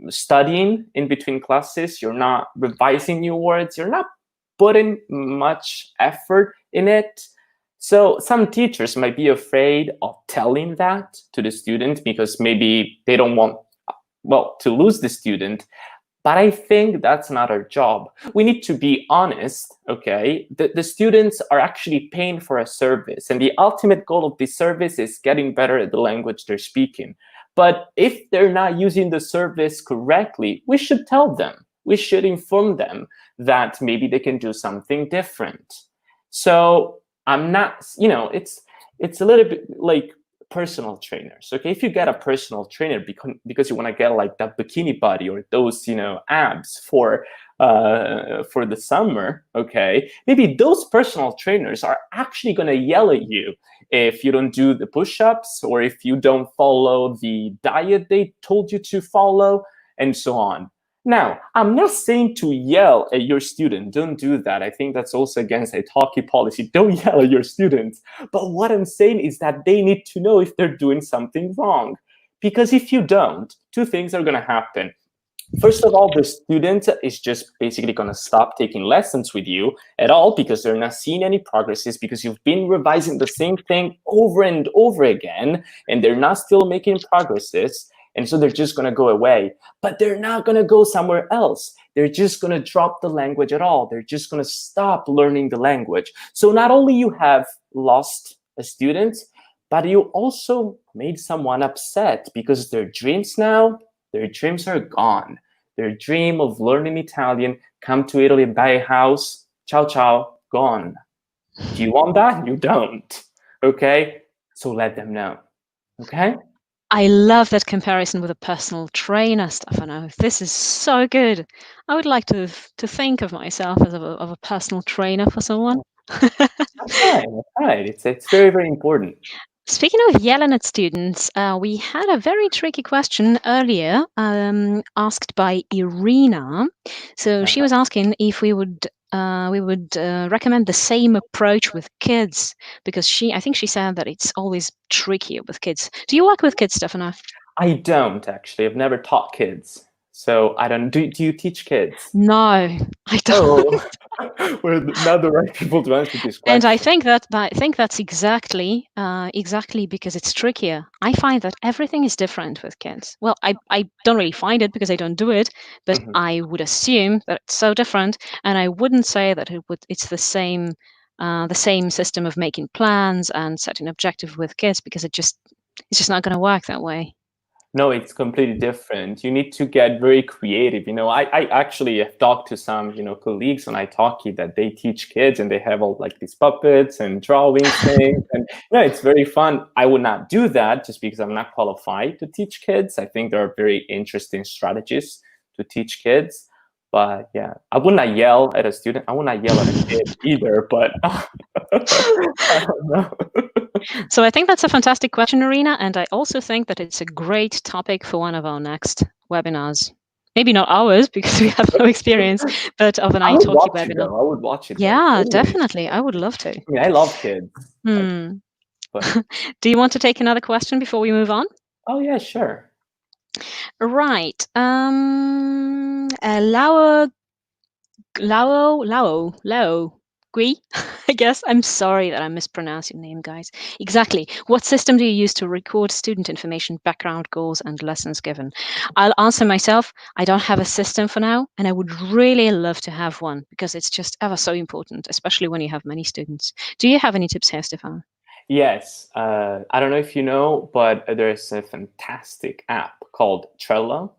studying in between classes. You're not revising new words. You're not putting much effort in it. So some teachers might be afraid of telling that to the student because maybe they don't want, to lose the student. But I think that's not our job. We need to be honest, okay? The students are actually paying for a service, and the ultimate goal of this service is getting better at the language they're speaking. But if they're not using the service correctly, we should tell them. We should inform them that maybe they can do something different. So I'm not, it's a little bit like personal trainers. Okay, if you get a personal trainer because you want to get like that bikini body or those abs for the summer, okay, maybe those personal trainers are actually going to yell at you if you don't do the push-ups, or if you don't follow the diet they told you to follow, and so on. Now, I'm not saying to yell at your student. Don't do that. I think that's also against italki policy. Don't yell at your students. But what I'm saying is that they need to know if they're doing something wrong. Because if you don't, two things are going to happen. First of all, the student is just basically going to stop taking lessons with you at all, because they're not seeing any progresses, because you've been revising the same thing over and over again, and they're not still making progresses. And so they're just going to go away. But they're not going to go somewhere else. They're just going to drop the language at all. They're just going to stop learning the language. So not only you have lost a student, but you also made someone upset, because their dreams are gone. Their dream of learning Italian, come to Italy, buy a house, ciao, ciao, gone. Do you want that? You don't. Okay? So let them know. Okay? I love that comparison with a personal trainer, Stefano. This is so good. I would like to think of myself as of a personal trainer for someone. That's right. It's very, very important. Speaking of yelling at students, we had a very tricky question earlier asked by Irina. So she was asking if we would recommend the same approach with kids, because I think she said that it's always trickier with kids. Do you work with kids, Stefano? I don't actually. I've never taught kids. So I don't. Do you teach kids? No, I don't. Oh, We're not the right people to answer this And question. I think that's exactly because it's trickier. I find that everything is different with kids. Well, I don't really find it because I don't do it, but Mhm. I would assume that it's so different, and I wouldn't say that it's the same system of making plans and setting objective with kids, because it's just not going to work that way. No, it's completely different. You need to get very creative. I actually have talked to some, colleagues on italki that they teach kids and they have all like these puppets and drawings things. And it's very fun. I would not do that just because I'm not qualified to teach kids. I think there are very interesting strategies to teach kids. But yeah, I would not yell at a student. I would not yell at a kid either, but I don't know. So I think that's a fantastic question, Arena, and I also think that it's a great topic for one of our next webinars. Maybe not ours because we have no experience, but of an I would italki watch it webinar. though. I would watch it though. Yeah, Totally. definitely. I would love to. I mean, I love kids. I, Hmm. but Do you want to take another question before we move on? oh yeah, sure. Right. Lao Lao Gui. I guess. I'm sorry that I mispronounced your name, guys. Exactly. What system do you use to record student information, background, goals, and lessons given? I'll answer myself. I don't have a system for now, and I would really love to have one because it's just ever so important, especially when you have many students. Do you have any tips here, Stefan? Yes. I don't know if you know, but there's a fantastic app called Trello.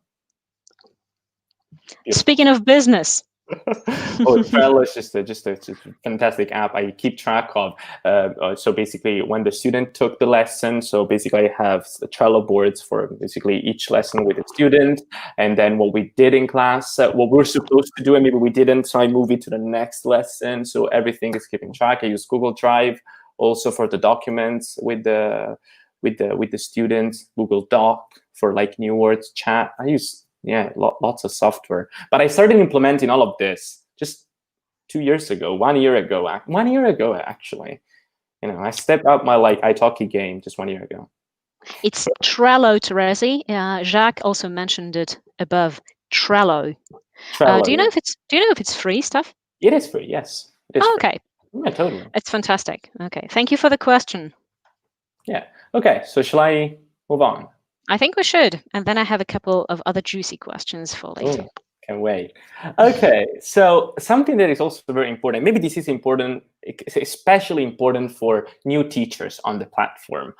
Beautiful. Speaking of business. Oh, Trello is just a fantastic app. I keep track of. So basically, when the student took the lesson, so basically I have the Trello boards for basically each lesson with the student, and then what we did in class, what we were supposed to do, and maybe we didn't. So I move it to the next lesson. So everything is keeping track. I use Google Drive also for the documents with the students. Google Doc for like new words, chat. I use lots of software. But I started implementing all of this just 2 years ago, 1 year ago, 1 year ago, actually. I stepped up my italki game just 1 year ago. It's Trello, Teresi. Jacques also mentioned it above. Trello. Trello, Do you know yeah. if it's free stuff? It is free, yes. It is Oh, free. okay, Yeah, totally. it's fantastic. Okay, thank you for the question. Yeah. Okay, so shall I move on? I think we should, and then I have a couple of other juicy questions for later. Oh, can't wait. Okay, so something that is also very important, maybe this is important, especially important for new teachers on the platform,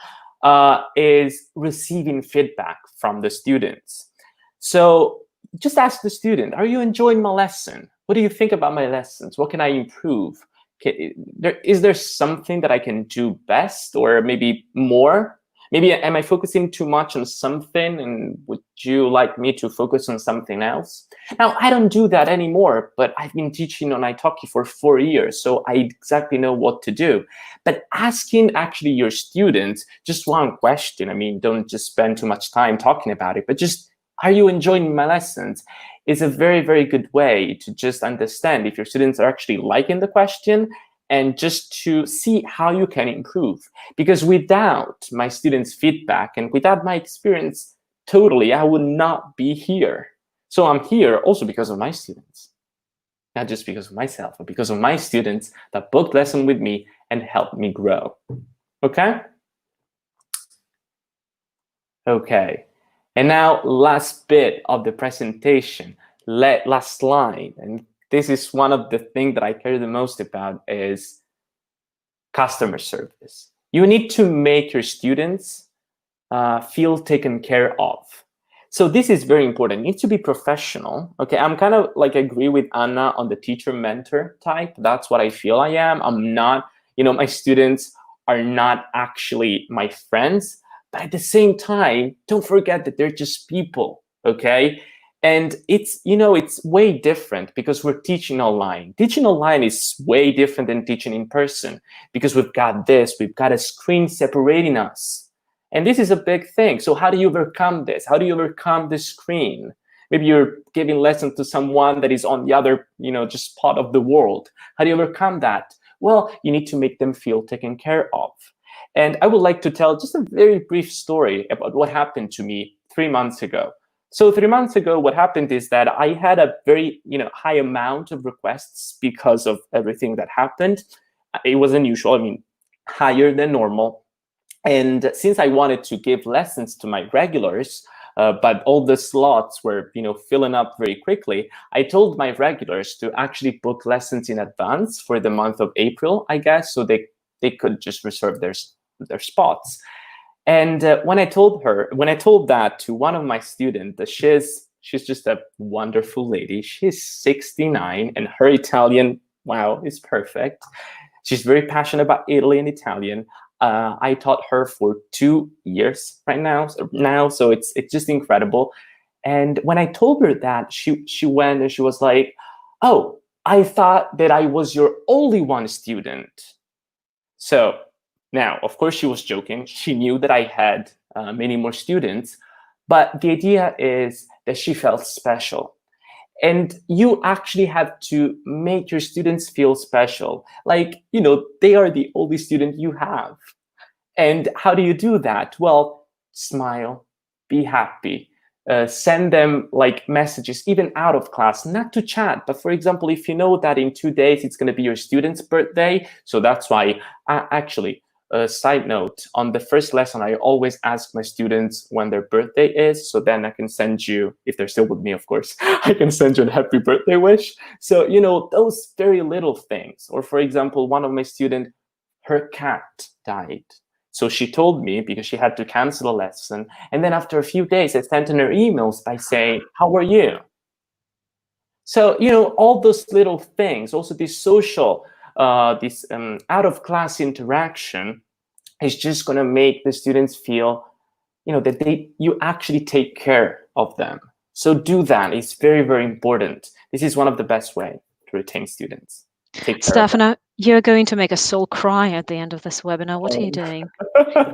is receiving feedback from the students. So just ask the student, are you enjoying my lesson? What do you think about my lessons? What can I improve? Is there something that I can do best or maybe more? Maybe am I focusing too much on something and would you like me to focus on something else? Now, I don't do that anymore, but I've been teaching on italki for 4 years, so I exactly know what to do. But asking actually your students just one question, I mean, don't just spend too much time talking about it, but just, are you enjoying my lessons? Is a very, very good way to just understand if your students are actually liking the question and just to see how you can improve. Because without my students' feedback and without my experience, totally, I would not be here. So I'm here also because of my students, not just because of myself, but because of my students that booked lesson with me and helped me grow. Okay? Okay. And now last bit of the presentation, last line. And this is one of the things that I care the most about is customer service. You need to make your students feel taken care of. So this is very important. You need to be professional. Okay, I'm kind of like agree with Anna on the teacher mentor type. That's what I feel I am. I'm not, my students are not actually my friends, but at the same time, don't forget that they're just people. Okay. And it's way different because we're teaching online. Teaching online is way different than teaching in person because we've got a screen separating us. And this is a big thing. So how do you overcome this? How do you overcome the screen? Maybe you're giving lessons to someone that is on the other, just part of the world. How do you overcome that? Well, you need to make them feel taken care of. And I would like to tell just a very brief story about what happened to me 3 months ago. So 3 months ago, what happened is that I had a very, high amount of requests because of everything that happened. It was unusual. I mean, higher than normal. And since I wanted to give lessons to my regulars, but all the slots were, filling up very quickly, I told my regulars to actually book lessons in advance for the month of April, I guess, so they could just reserve their spots. And when I told that to one of my students, she's just a wonderful lady. She's 69, and her Italian, wow, is perfect. She's very passionate about Italy and Italian. I taught her for 2 years right now, so it's just incredible. And when I told her that, she went and she was like, "Oh, I thought that I was your only one student." So now, of course, she was joking. She knew that I had many more students, but the idea is that she felt special. And you actually have to make your students feel special. Like, they are the only student you have. And how do you do that? Well, smile, be happy, send them like messages, even out of class, not to chat. But for example, if you know that in 2 days it's going to be your student's birthday, so that's why, actually, a side note, on the first lesson, I always ask my students when their birthday is, so then I can send you, if they're still with me, of course, I can send you a happy birthday wish. So, those very little things. Or for example, one of my students, her cat died. So she told me because she had to cancel a lesson. And then after a few days, I sent her emails by saying, "How are you?" So, all those little things, also this social, this out of class interaction is just going to make the students feel, that you actually take care of them. So do that. It's very, very important. This is one of the best way to retain students. Take care of them. Stefano, you're going to make us all cry at the end of this webinar. What are you doing?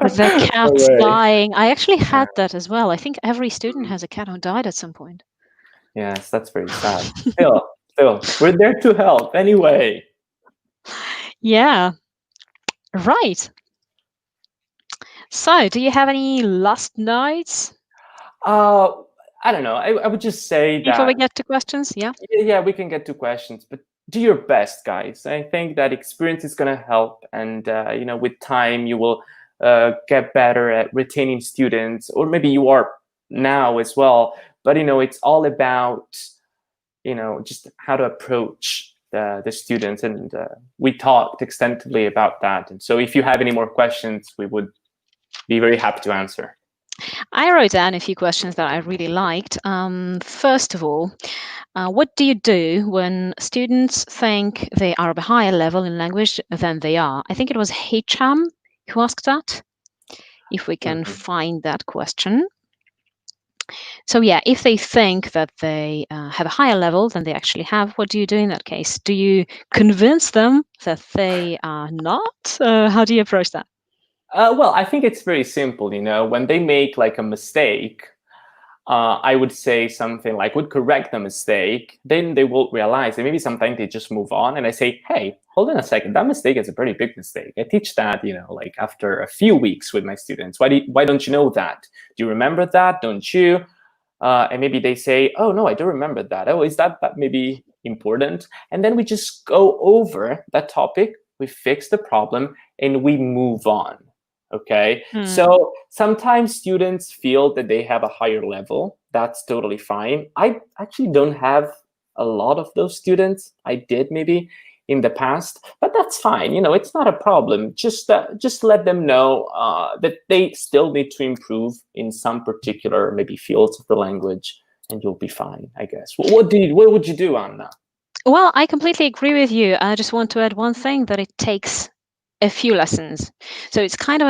With their No cats way. dying. I actually had that as well. I think every student has a cat who died at some point. Yes, that's very sad. Still, we're there to help anyway. Yeah, right. So, do you have any last notes Uh, I don't know. I would just say before we that, get to questions? Yeah. yeah, we can get to questions, but do your best, guys. I think that experience is going to help, and with time, you will get better at retaining students, or maybe you are now as well. But it's all about just how to approach the students, and we talked extensively about that. And so, if you have any more questions, we would be very happy to answer. I wrote down a few questions that I really liked. First of all, what do you do when students think they are of a higher level in language than they are? I think it was Hicham who asked that, if we can Mhm. find that question. So yeah, if they think that they have a higher level than they actually have, what do you do in that case? Do you convince them that they are not? How do you approach that? Well, I think it's very simple. When they make like a mistake, I would say something like, would correct the mistake. Then they will realize that maybe sometimes they just move on. And I say, "Hey, hold on a second. That mistake is a pretty big mistake. I teach that, like after a few weeks with my students. Why don't you know that? Do you remember that? Don't you?" And maybe they say, "Oh, no, I don't remember that. Oh, is that maybe important?" And then we just go over that topic, we fix the problem, and we move on. Okay. So sometimes students feel that they have a higher level. That's totally fine. I actually don't have a lot of those students. I did maybe in the past, but that's fine. It's not a problem. Just let them know that they still need to improve in some particular maybe fields of the language, and you'll be fine, I guess. What would you do, Anna? Well, I completely agree with you. I just want to add one thing, that it takes a few lessons. So it's kind of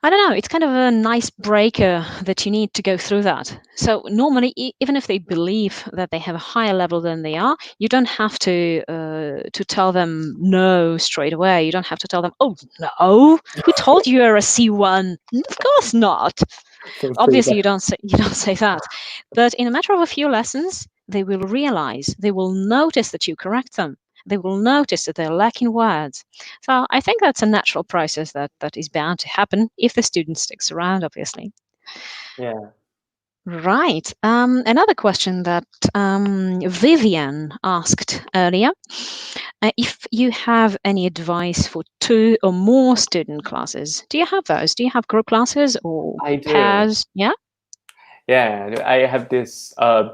I don't know, it's kind of a nice breaker that you need to go through that. So normally, even if they believe that they have a higher level than they are, you don't have to tell them no straight away. You don't have to tell them, "Oh no, who told you you're a C1? Of course not." Don't say Obviously, that. you don't say that. But in a matter of a few lessons, they will realize, they will notice that you correct them. They will notice that they're lacking words. So I think that's a natural process that is bound to happen if the student sticks around, obviously. Yeah. Right. Another question that Vivian asked earlier. If you have any advice for 2 or more student classes, do you have those? Do you have group classes or I do. pairs? Yeah. Yeah, I have this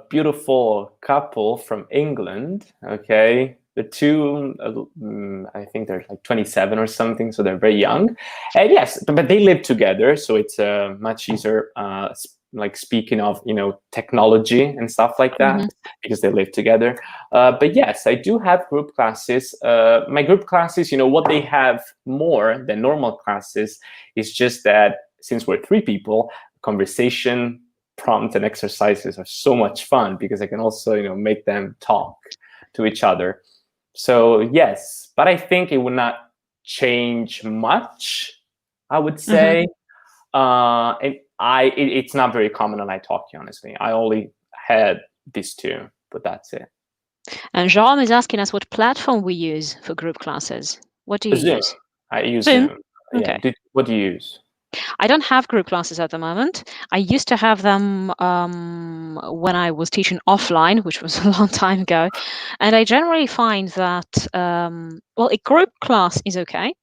beautiful couple from England. Okay, the two, I think they're like 27 or something, so they're very young. And yes, but they live together, so it's much easier. Like speaking of, technology and stuff like Hmm. that, because they live together. But yes, I do have group classes. My group classes, what they have more than normal classes is just that since we're 3 people, conversation prompts and exercises are so much fun because I can also, make them talk to each other. So yes, but I think it would not change much, I would Hmm. say. And it's not very common on italki, honestly. I only had these two, but that's it. And Jean is asking us what platform we use for group classes. What do you Zoom. use? I use Zoom. Zoom. Yeah. Okay. What do you use? I don't have group classes at the moment. I used to have them when I was teaching offline, which was a long time ago. And I generally find that, well, a group class is okay.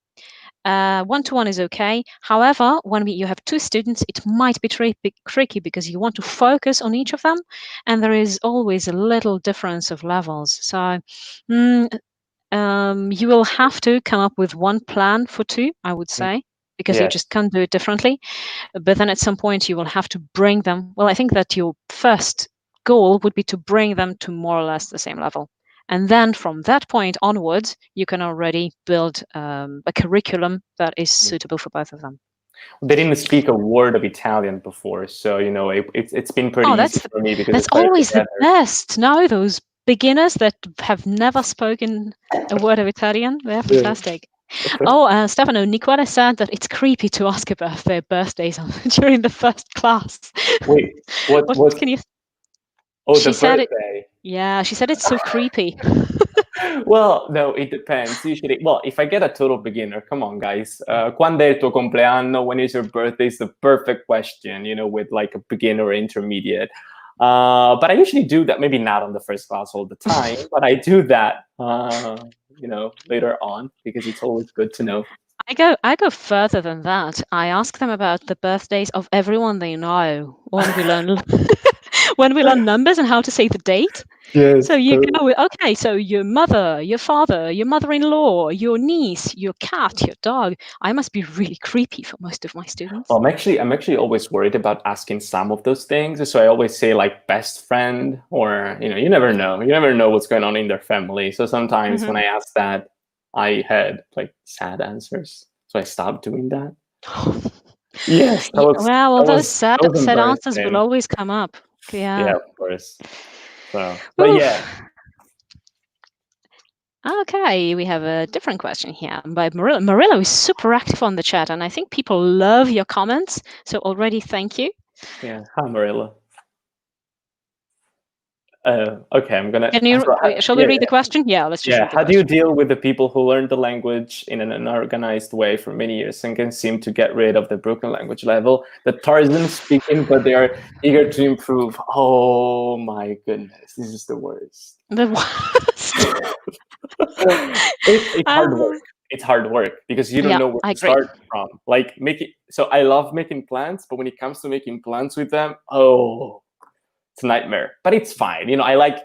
One-to-one is okay. However, when you have 2 students, it might be tricky because you want to focus on each of them, and there is always a little difference of levels. So mm, you will have to come up with one plan for 2, I would say, because you Yes. just can't do it differently. But then at some point, you will have to bring them. Well, I think that your first goal would be to bring them to more or less the same level. And then from that point onwards, you can already build a curriculum that is suitable for both of them. They didn't speak a word of Italian before, so it's been pretty Oh, easy for me because that's it's better always the together. best. No, those beginners that have never spoken a word of Italian, they're Yeah. fantastic. Oh, Stefano, Nicola said that it's creepy to ask about their birthdays during the first class. Wait, what? What What's can you? Oh, the She said it. birthday? Yeah, she said it's so creepy. Well, no, it depends. Usually, well, if I get a total beginner, come on, guys. Quando è il tuo compleanno? When is your birthday? Is the perfect question, with like a beginner or intermediate. But I usually do that. Maybe not on the first class all the time, but I do that, later on because it's always good to know. I go further than that. I ask them about the birthdays of everyone they know when we learn when we learn numbers and how to say the date. So Yes, you totally. go with, okay, so your mother, your father, your mother-in-law, your niece, your cat, your dog. I must be really creepy for most of my students. Well, I'm actually always worried about asking some of those things. So I always say like best friend, or you never know. You never know what's going on in their family. So sometimes Hmm. when I ask that, I had like sad answers. So I stopped doing that. Yes, that Yeah, was well, that those was sad, that was sad answers will embarrassing. always come up. Yeah, Yeah. of course. So, but Oof. yeah, Okay, we have a different question here by Marilla. Marilla is super active on the chat, and I think people love your comments. So already, thank you. yeah. Hi, Marilla. Okay, I'm gonna. Can you? So, Shall we yeah, read the question? Yeah, let's just yeah. read the How do you question. deal with the people who learn the language in an unorganized way for many years and can seem to get rid of the broken language level? The Tarzan speaking, but they are eager to improve. Oh my goodness, this is the worst. The worst. It's hard work. um, It's hard work because you don't yeah, know where I to agree. start from. Like making. So I love making plans, but when it comes to making plans with them, oh, it's a nightmare. But it's fine. I like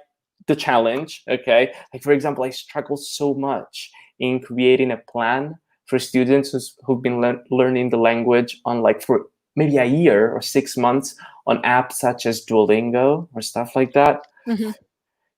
the challenge. Okay, like for example, I struggle so much in creating a plan for students who've been learning the language on like for maybe a year or 6 months on apps such as Duolingo or stuff like that. Hmm.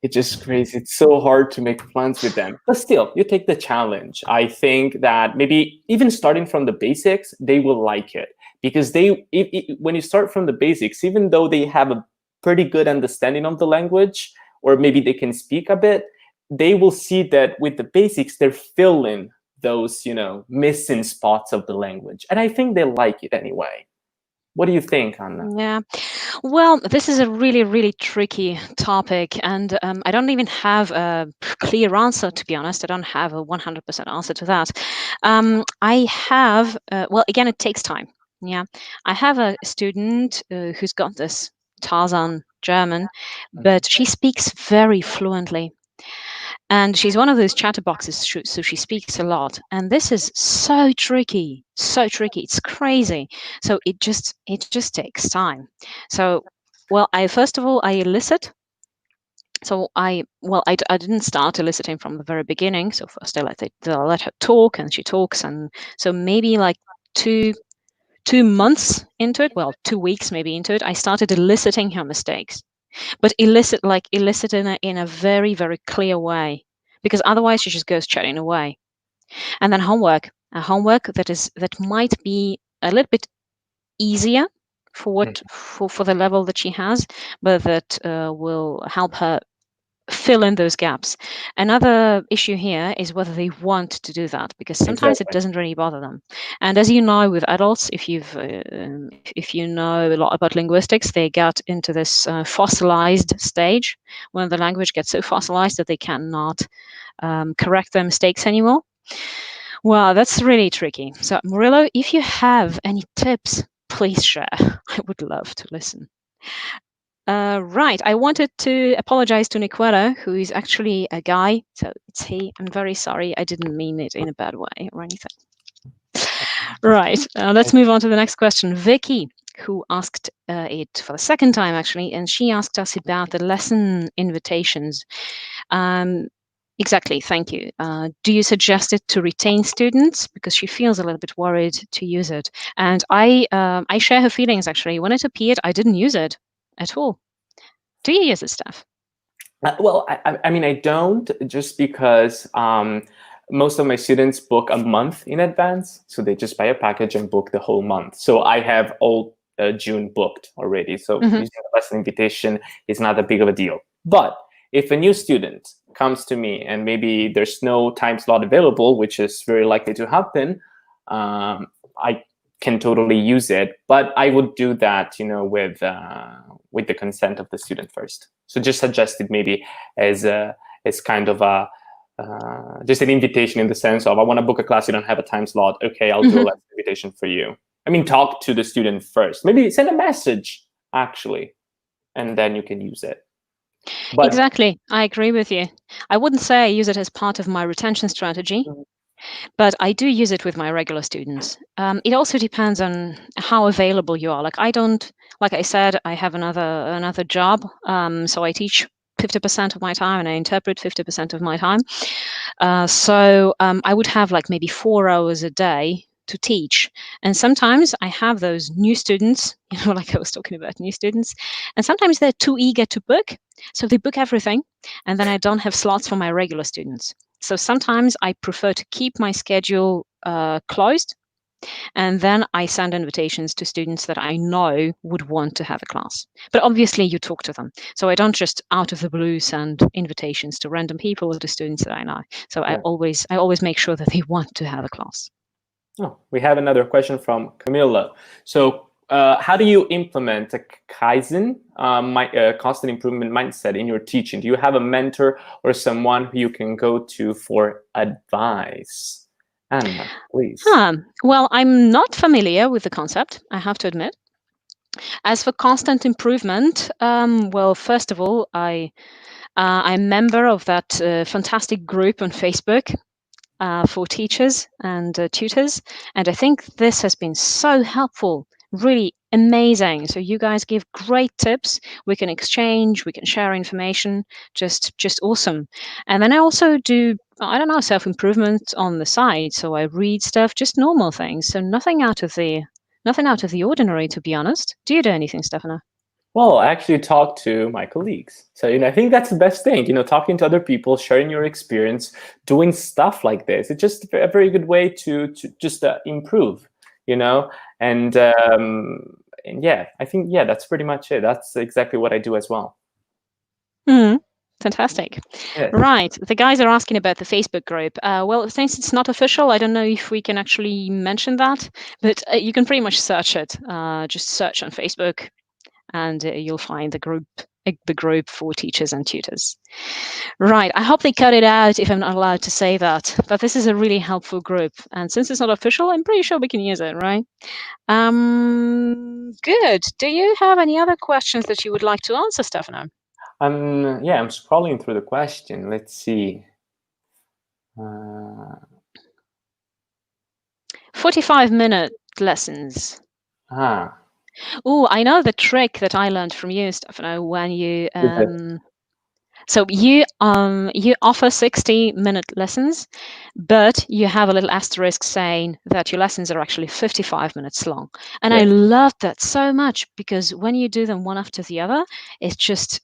It's just crazy. It's so hard to make plans with them. But still, you take the challenge. I think that maybe even starting from the basics, they will like it because when you start from the basics, even though they have a pretty good understanding of the language, or maybe they can speak a bit, they will see that with the basics, they're filling those, missing spots of the language. And I think they like it anyway. What do you think, Anna? Yeah. Well, this is a really, really tricky topic, and I don't even have a clear answer, to be honest. I don't have a 100% answer to that. I have, well, again, it takes time. Yeah. I have a student who's got this Tarzan German, Mhm. but she speaks very fluently. And she's one of those chatterboxes, so she speaks a lot. And this is so tricky, so tricky. It's crazy. So it just takes time. So, well, I first of all I elicit. So I didn't start eliciting from the very beginning. So first I let her talk, and she talks, and so maybe like two months into it, well, 2 weeks maybe into it, I started eliciting her mistakes, but elicit in a very, very clear way, because otherwise she just goes chatting away. And then homework that might be a little bit easier for the level that she has, but that will help her fill in those gaps. Another issue here is whether they want to do that, because sometimes it Exactly. doesn't really bother them. And as you know, with adults, if you know a lot about linguistics, they get into this fossilized stage when the language gets so fossilized that they cannot correct their mistakes anymore. Well, that's really tricky. So, Murillo, if you have any tips, please share. I would love to listen. Right. I wanted to apologize to Niquera, who is actually a guy. So it's he. I'm very sorry. I didn't mean it in a bad way or anything. Right. Let's move on to the next question. Vicky, who asked it for the second time, actually, and she asked us about the lesson invitations. Exactly. Thank you. Do you suggest it to retain students? Because she feels a little bit worried to use it. And I share her feelings, actually. When it appeared, I didn't use it at all. Do you use this stuff? Well, I mean, I don't, just because most of my students book a month in advance. So they just buy a package and book the whole month. So I have all June booked already. So Mm-hmm. using a lesson invitation is not that big of a deal. But if a new student comes to me and maybe there's no time slot available, which is very likely to happen, I can totally use it. But I would do that, with the consent of the student first. So just suggest it maybe as kind of a just an invitation, in the sense of, I want to book a class, you don't have a time slot. Okay, I'll do a lesson invitation for you. I mean, talk to the student first. Maybe send a message, actually, and then you can use it. But Exactly. I agree with you. I wouldn't say I use it as part of my retention strategy, but I do use it with my regular students. It also depends on how available you are. Like I said, I have another job, so I teach 50% of my time and I interpret 50% of my time. So I would have like maybe 4 hours a day to teach. And sometimes I have those new students, like I was talking about new students, and sometimes they're too eager to book. So they book everything, and then I don't have slots for my regular students. So sometimes I prefer to keep my schedule closed, and then I send invitations to students that I know would want to have a class. But obviously, you talk to them. So I don't just out of the blue send invitations to random people or to students that I know. So I yeah. always make sure that they want to have a class. Oh, we have another question from Camilla. So, how do you implement a Kaizen, constant improvement mindset in your teaching? Do you have a mentor or someone who you can go to for advice? Anna, please. Well, I'm not familiar with the concept, I have to admit. As for constant improvement, well, first of all, I'm a member of that fantastic group on Facebook for teachers and tutors. And I think this has been so helpful, really amazing. So you guys give great tips. We can exchange, we can share information, just awesome. And then I also do, I don't know, self-improvement on the side. So I read stuff, just normal things. So nothing out of the ordinary, to be honest. Do you do anything, Stefano? Well, I actually talk to my colleagues. So, I think that's the best thing, talking to other people, sharing your experience, doing stuff like this. It's just a very good way to just improve, and yeah, I think, yeah, that's pretty much it. That's exactly what I do as well. Fantastic. Yeah. Right. The guys are asking about the Facebook group. Well, since it's not official, I don't know if we can actually mention that, but you can pretty much search it. Just search on Facebook and you'll find the group the group for teachers and tutors. Right. I hope they cut it out if I'm not allowed to say that. But this is a really helpful group. And since it's not official, I'm pretty sure we can use it, right? Good. Do you have any other questions that you would like to answer, Stefano? Yeah, I'm scrolling through the question. Let's see. 45-minute lessons. Oh, I know the trick that I learned from you, Stefano, when you so you offer 60-minute lessons, but you have a little asterisk saying that your lessons are actually 55 minutes long. And I love that so much, because when you do them one after the other, it's just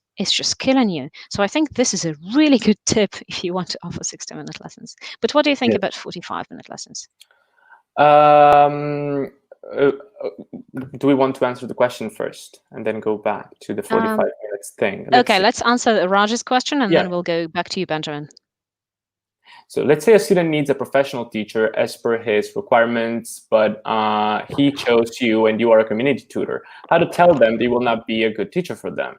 killing you. So I think this is a really good tip if you want to offer 60-minute lessons. But what do you think about 45-minute lessons? Do we want to answer the question first and then go back to the 45 minutes thing? Okay, let's answer Raj's question, and then we'll go back to you, Benjamin. So let's say a student needs a professional teacher as per his requirements, but he chose you and you are a community tutor. How to tell them they will not be a good teacher for them?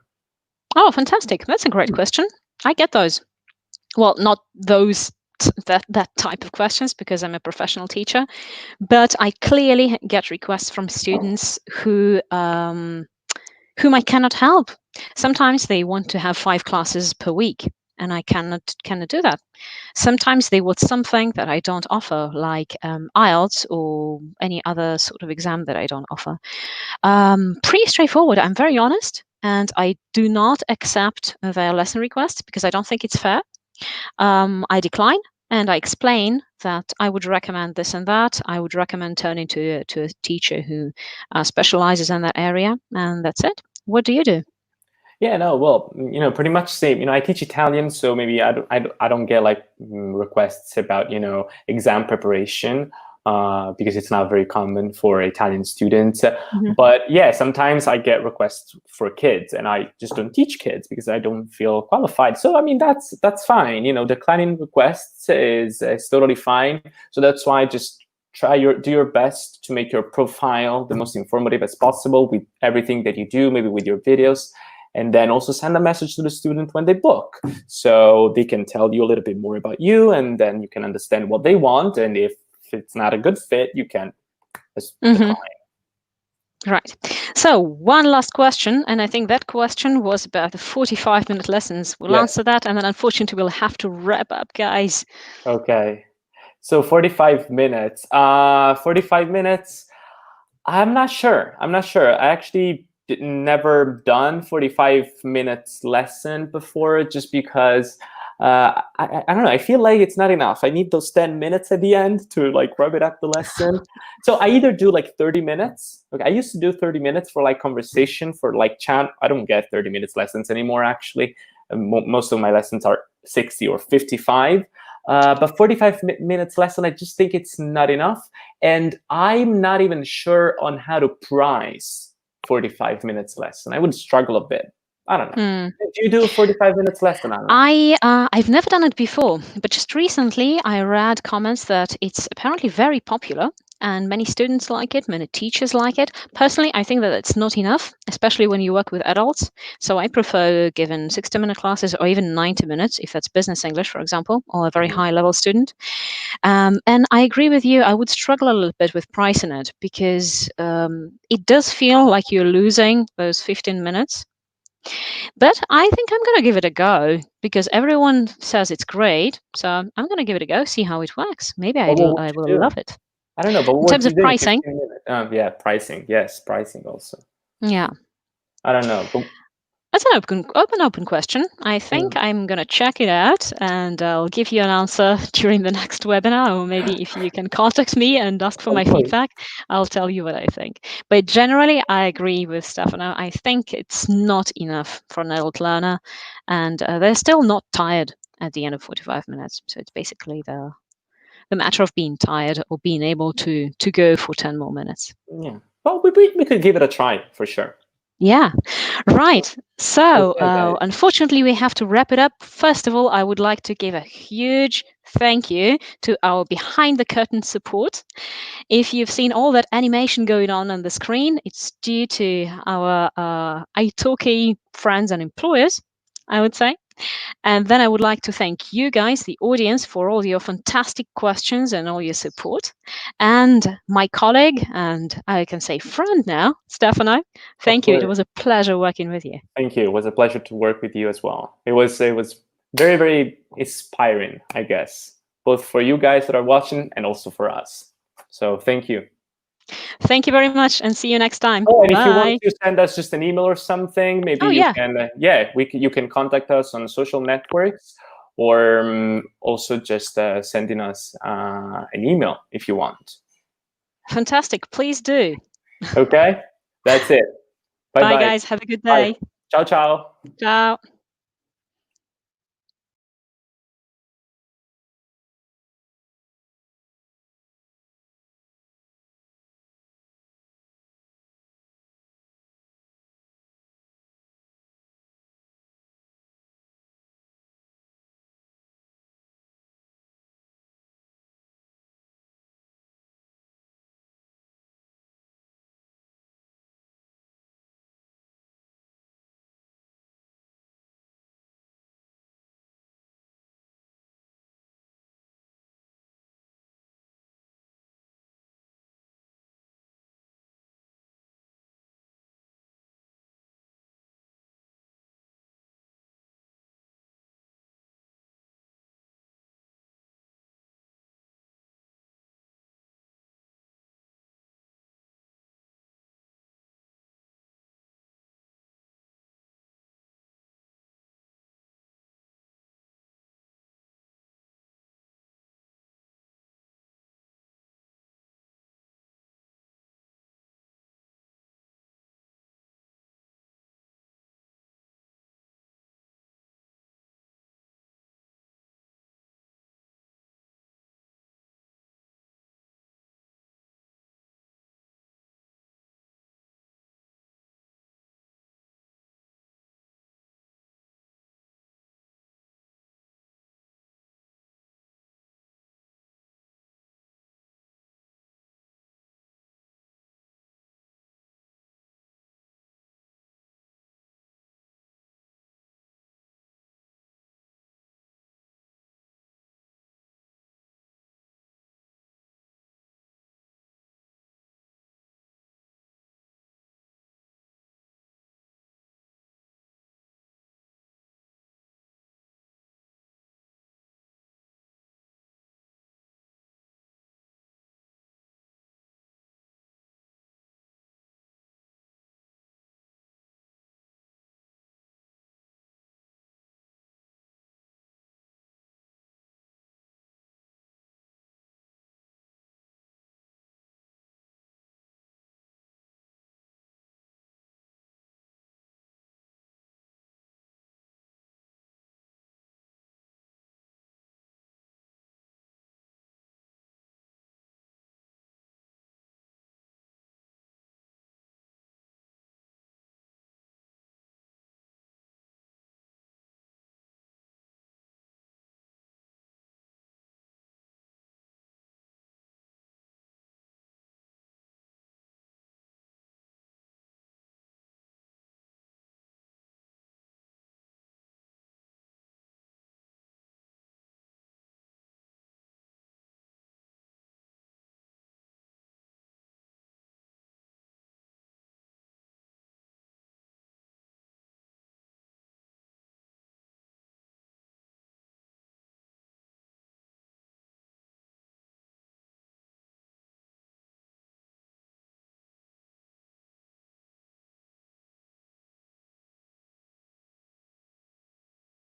Oh, fantastic. That's a great question. I get those. Well, not those that type of questions, because I'm a professional teacher, but I clearly get requests from students whom I cannot help. Sometimes they want to have 5 classes per week, and I cannot do that. Sometimes they want something that I don't offer, like IELTS or any other sort of exam that I don't offer. Pretty straightforward. I'm very honest, and I do not accept their lesson requests because I don't think it's fair. I decline, and I explain that I would recommend this and that. I would recommend turning to a teacher who specializes in that area, and that's it. What do you do? Yeah, no, well, pretty much same. I teach Italian, so maybe I don't get like requests about exam preparation because it's not very common for Italian students. But yeah, sometimes I get requests for kids, and I just don't teach kids because I don't feel qualified. So I mean, that's fine. Declining requests is totally fine. So that's why just do your best to make your profile the most informative as possible with everything that you do, maybe with your videos. And then also send a message to the student when they book, so they can tell you a little bit more about you, and then you can understand what they want. And if it's not a good fit, you can decline. Right. So one last question, and I think that question was about the 45-minute lessons. We'll answer that, and then unfortunately we'll have to wrap up, guys. Okay. So 45 minutes. 45 minutes. I'm not sure. I actually never done 45 minutes lesson before, just because I don't know. I feel like it's not enough. I need those 10 minutes at the end to like wrap it up the lesson. So I either do like 30 minutes. Okay, I used to do 30 minutes for like conversation, for like chat. I don't get 30 minutes lessons anymore, actually. Most of my lessons are 60 or 55. But 45 minutes lesson, I just think it's not enough. And I'm not even sure on how to price 45 minutes lesson. I would struggle a bit. I don't know. Do you do 45 minutes lesson, Anna? I've never done it before, but just recently I read comments that it's apparently very popular, and many students like it, many teachers like it. Personally, I think that it's not enough, especially when you work with adults. So I prefer giving 60-minute classes, or even 90 minutes, if that's business English, for example, or a very high-level student. And I agree with you. I would struggle a little bit with pricing it, because it does feel like you're losing those 15 minutes. But I think I'm going to give it a go, because everyone says it's great. So I'm going to give it a go, see how it works. Maybe I will love it. I don't know, but in terms of pricing. Yeah, pricing. Yes, pricing also. Yeah. I don't know. But that's an open question. I think I'm going to check it out, and I'll give you an answer during the next webinar, or maybe if you can contact me and ask for my feedback, I'll tell you what I think. But generally, I agree with Stefano. I think it's not enough for an adult learner, and they're still not tired at the end of 45 minutes. So it's basically the matter of being tired or being able to go for 10 more minutes. Yeah. Well, we could give it a try for sure. Yeah, right. So unfortunately, we have to wrap it up. First of all, I would like to give a huge thank you to our behind the curtain support. If you've seen all that animation going on the screen, it's due to our italki friends and employers, I would say. And then I would like to thank you guys, the audience, for all your fantastic questions and all your support. And my colleague, and I can say friend now, Stefano, thank you. It was a pleasure working with you. Thank you. It was a pleasure to work with you as well. It was very, very inspiring, I guess, both for you guys that are watching and also for us. So thank you. Thank you very much, and see you next time. Oh, and Bye. if you want to send us just an email or something, maybe you can, you can contact us on social networks, or also just sending us an email if you want. Fantastic. Please do. Okay, that's it. Bye, Bye, guys. Have a good day. Bye. Ciao, ciao. Ciao.